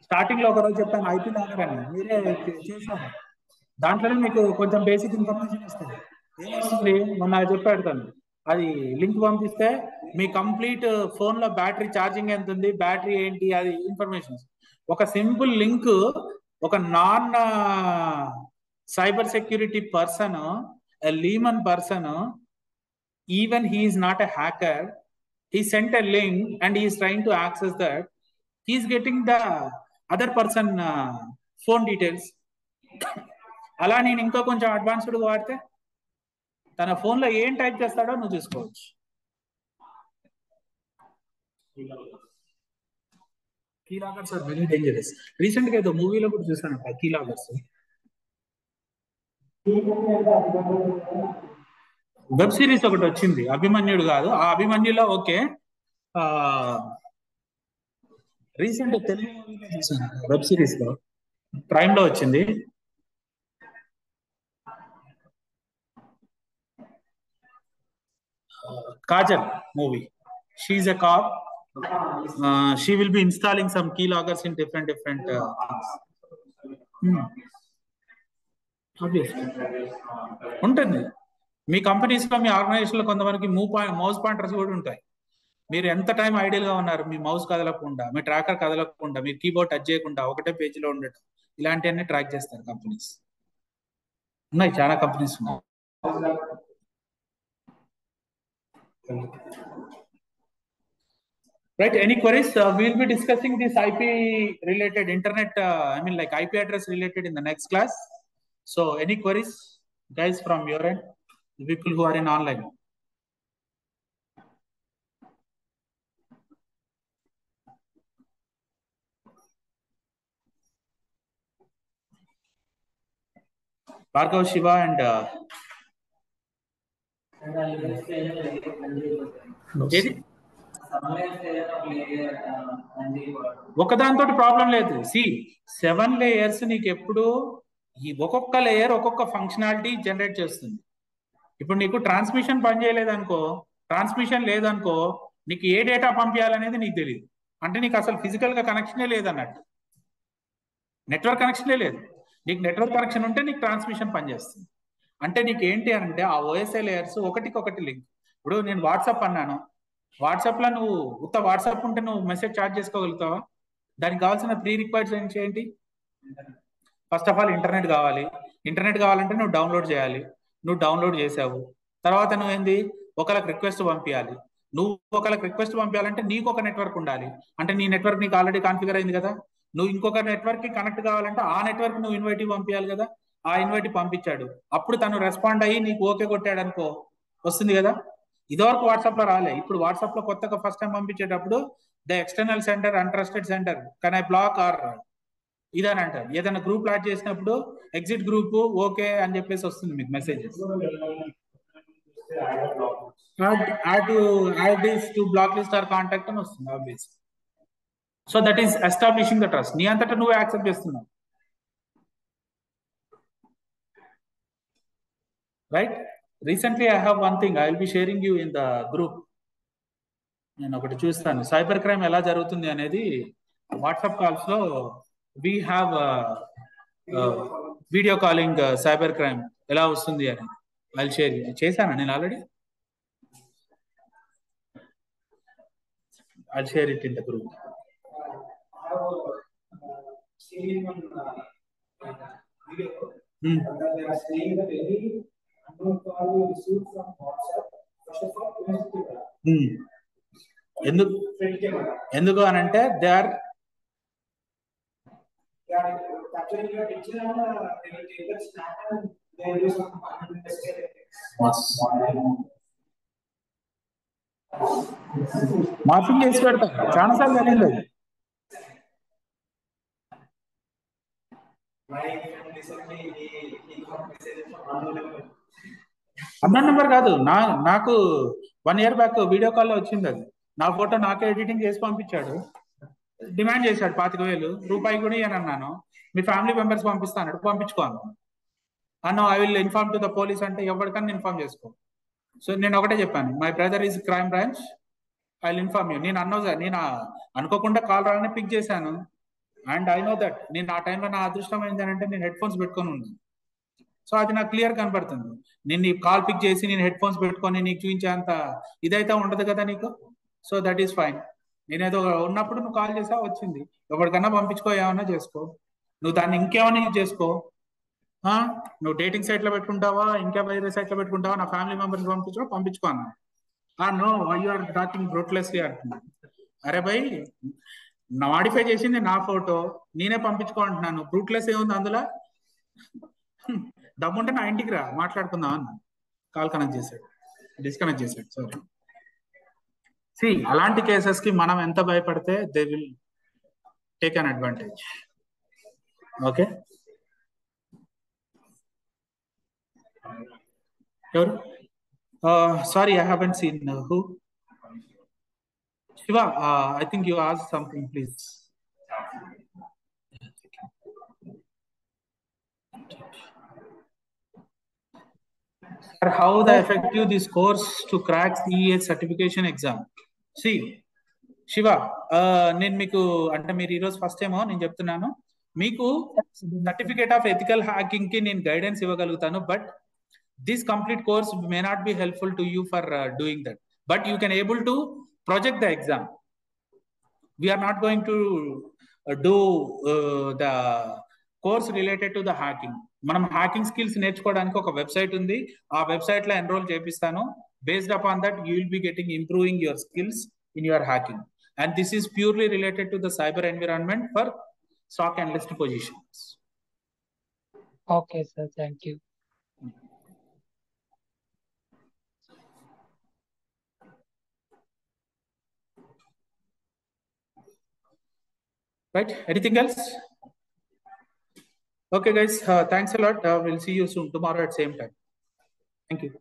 స్టార్టింగ్ లో ఒకరోజు చెప్పాను ఐపీ లాగర్ అని, మీరే చేశాను. దాంట్లోనే మీకు కొంచెం బేసిక్ ఇన్ఫర్మేషన్ ఇస్తుంది. ఏమొస్తుంది మొన్న చెప్పాడు తను, అది లింక్ పంపిస్తే మీ కంప్లీట్ ఫోన్ లో బ్యాటరీ ఛార్జింగ్ ఎంత ఉంది, బ్యాటరీ ఏంటి, అది ఇన్ఫర్మేషన్. ఒక సింపుల్ లింక్ ఒక non cyber security person, layman person, even he is not a hacker, he sent a link and he is trying to access that, he is getting the other person phone details. అలా నేను ఇంకా కొంచెం advanced వాడితే తన phone లో ఏం type చేస్తాడో నువ్వు చూసుకోవచ్చు. కీలాగర్స్ ఆర్ వెరీ డేంజరస్. రీసెంట్ గా ఏదో మూవీలో కూడా చూసాను కీలాగర్స్. వెబ్ సిరీస్ ఒకటి వచ్చింది, అభిమన్యుడు కాదు, ఆ అభిమన్యులో ఓకే. రీసెంట్ తెలుగు మూవీలో చూసాను, వెబ్ సిరీస్ లో ప్రైమ్ లో వచ్చింది. Kajal movie. She's a cop. she will be installing some keyloggers in different things. ఉంటుంది. మీ కంపెనీస్ లో, మీ ఆర్గనైజేషన్ లో కొంతమందికి మౌస్ పాయింటర్స్ కూడా ఉంటాయి. మీరు ఎంత టైం ఐడియల్ గా ఉన్నారు, మీ మౌస్ కదలకుండా, మీ ట్రాకర్ కదలకుండా, మీ కీబోర్డ్ టచ్ చేయకుండా ఒకటే పేజీలో ఉండటం, ఇలాంటివన్నీ ట్రాక్ చేస్తారు కంపెనీస్. ఉన్నాయి, చాలా కంపెనీస్ ఉన్నాయి. Right, any queries? We'll be discussing this IP related internet, like IP address related in the next class. So any queries guys from your end, the people who are in online? Bhargav, Shiva and ఒకదానితో problem లేదు. C 7 layers నీకు ఎప్పుడు ఈ ఒక్కొక్క layer ఒక్కొక్క functionality generate చేస్తుంది. ఇప్పుడు నీకు ట్రాన్స్మిషన్ పని చేయలేదనుకో, ట్రాన్స్మిషన్ లేదనుకో, నీకు ఏ డేటా పంపించాలనేది నీకు తెలియదు. అంటే నీకు అసలు ఫిజికల్గా కనెక్షనే లేదన్నట్టు, నెట్వర్క్ కనెక్షనే లేదు. నీకు నెట్వర్క్ కనెక్షన్ ఉంటే నీకు ట్రాన్స్మిషన్ పనిచేస్తుంది. అంటే నీకు ఏంటి అంటే ఆ ఓఎస్ఐ లేయర్స్ ఒకటికొకటి లింక్. ఇప్పుడు నేను వాట్సాప్ అన్నాను, వాట్సాప్లో నువ్వు ఉత్త వాట్సాప్ ఉంటే నువ్వు మెసేజ్ చార్జ్ చేసుకోగలుగుతావా? దానికి కావాల్సిన ప్రీ రిక్వైర్మెంట్స్ ఏంటి? ఫస్ట్ ఆఫ్ ఆల్ ఇంటర్నెట్ కావాలి. ఇంటర్నెట్ కావాలంటే నువ్వు డౌన్లోడ్ చేయాలి. నువ్వు డౌన్లోడ్ చేసావు, తర్వాత నువ్వేంది ఒకళ్ళకి రిక్వెస్ట్ పంపించాలి. నువ్వు ఒకళ్ళకి రిక్వెస్ట్ పంపించాలంటే నీకు ఒక నెట్వర్క్ ఉండాలి. అంటే నీ నెట్వర్క్ నీకు ఆల్రెడీ కాన్ఫిగర్ అయింది కదా. నువ్వు ఇంకొక నెట్వర్క్ కి కనెక్ట్ కావాలంటే ఆ నెట్వర్క్ నువ్వు ఇన్వైట్ పంపించాలి కదా. ఆ ఇన్వైట్ పంపించాడు, అప్పుడు తను రెస్పాండ్ అయ్యి నీకు ఓకే కొట్టాడు అనుకో, వస్తుంది కదా. ఇదివరకు వాట్సాప్ లో రాలే. ఇప్పుడు వాట్సాప్ లో కొత్తగా ఫస్ట్ టైం పంపించేటప్పుడు the external centre untrusted centre can I block or ఇదని అంటారు. ఏదైనా గ్రూప్ యాడ్ చేసినప్పుడు ఎగ్జిట్ గ్రూప్ ఓకే అని చెప్పేసి వస్తుంది మీకు messages. Add this to block list or contact అని వస్తుంది obvious. So that is establishing the trust. నీ అంతటా నువ్వు యాక్సెప్ట్ చేస్తున్నావు, right? Recently I have one thing I will be sharing you in the group. నేను ఒకటి చూస్తాను సైబర్ క్రైమ్ ఎలా జరుగుతుంది అనేది. వాట్సాప్ కాల్స్ లో we have video calling cyber crime ఎలా వస్తుంది అని ఐ విల్ షేర్. చేశాను నేను already. I'll share it in the group. ఎందుకు అని అంటే దే ఆర్ మార్పింగ్ చేసి పెడతాం. చాలాసార్లు జరిగింది అది. అన్నోన్ నెంబర్ కాదు, నాకు 1 year బ్యాక్ వీడియో కాల్లో వచ్చింది అది. నా ఫోటో నాకే ఎడిటింగ్ చేసి పంపించాడు. డిమాండ్ చేశాడు 25,000 రూపాయి కూడా అని అన్నాను. మీ ఫ్యామిలీ మెంబర్స్ పంపిస్తాను, పంపించుకోను అన్న. I will inform to the police అంటే ఎవరికన్నా ఇన్ఫార్మ్ చేసుకో. సో నేను ఒకటే చెప్పాను, my brother is crime branch, I will inform you. నేను అనుకోకుండా కాల్ రాగానే పిక్ చేశాను. అండ్ ఐ నో దట్ నేను ఆ టైంలో నా అదృష్టం ఏంటంటే నేను హెడ్ ఫోన్స్ పెట్టుకొని ఉన్నాను. సో అది నాకు క్లియర్ కనపడుతుంది. నేను నీ కాల్ పిక్ చేసి నేను హెడ్ ఫోన్స్ పెట్టుకొని నీకు చూపించేంత ఇదైతే ఉండదు కదా నీకు. So that is fine. నేనేదో ఉన్నప్పుడు నువ్వు కాల్ చేసా, వచ్చింది. ఎవరికన్నా పంపించుకో, ఏమన్నా చేసుకో. నువ్వు దాన్ని ఇంకేమన్నా చేసుకో. నువ్వు డేటింగ్ సైట్ లో పెట్టుకుంటావా, ఇంకా వేరే సైట్ లో పెట్టుకుంటావా, నా ఫ్యామిలీ మెంబర్స్ పంపించుకో అన్నా. నో యు ఆర్ టాకింగ్ బ్రూట్లెస్లీ అంటున్నాను. అరే భయ్, మాడిఫై చేసింది నా ఫోటో, నేనే పంపించుకో అంటున్నాను. బ్రూట్లెస్ ఏముంది అందులో? దమ్ముంటే నా ఇంటికి రా, మాట్లాడుకుందాం అన్న. కాల్ కనెక్ట్ చేశాడు, డిస్కనెక్ట్ చేశాడు. సారీ. సి అలాంటి కేసెస్ కి మనం ఎంత భయపడితే they will take an advantage. Okay, ఎవరు? Sorry, I haven't seen who. Shiva, I think you asked something, please. Sir, how the effective this course to crack CES certification exam? See, Shiva, నేను మీకు అంటే మీరు ఈరోజు first ఏమో నేను చెప్తున్నాను, మీకు సర్టిఫికేట్ ఆఫ్ ఎథికల్ హ్యాకింగ్ కి నేను గైడెన్స్ ఇవ్వగలుగుతాను. But this complete course may not be helpful to you for doing that, but you can able to project the exam. We are not going to do the course related to the hacking. మనం hacking skills నేర్చుకోవడానికి ఒక website ఉంది, ఆ website లో enrol చేపిస్తాను. Based upon that you will be getting improving your skills in your hacking. And this is purely related to the cyber environment for SOC analyst positions. Okay, sir. Thank you. Right? Anything else? Okay, guys. Thanks a lot. We'll see you soon tomorrow at same time. Thank you.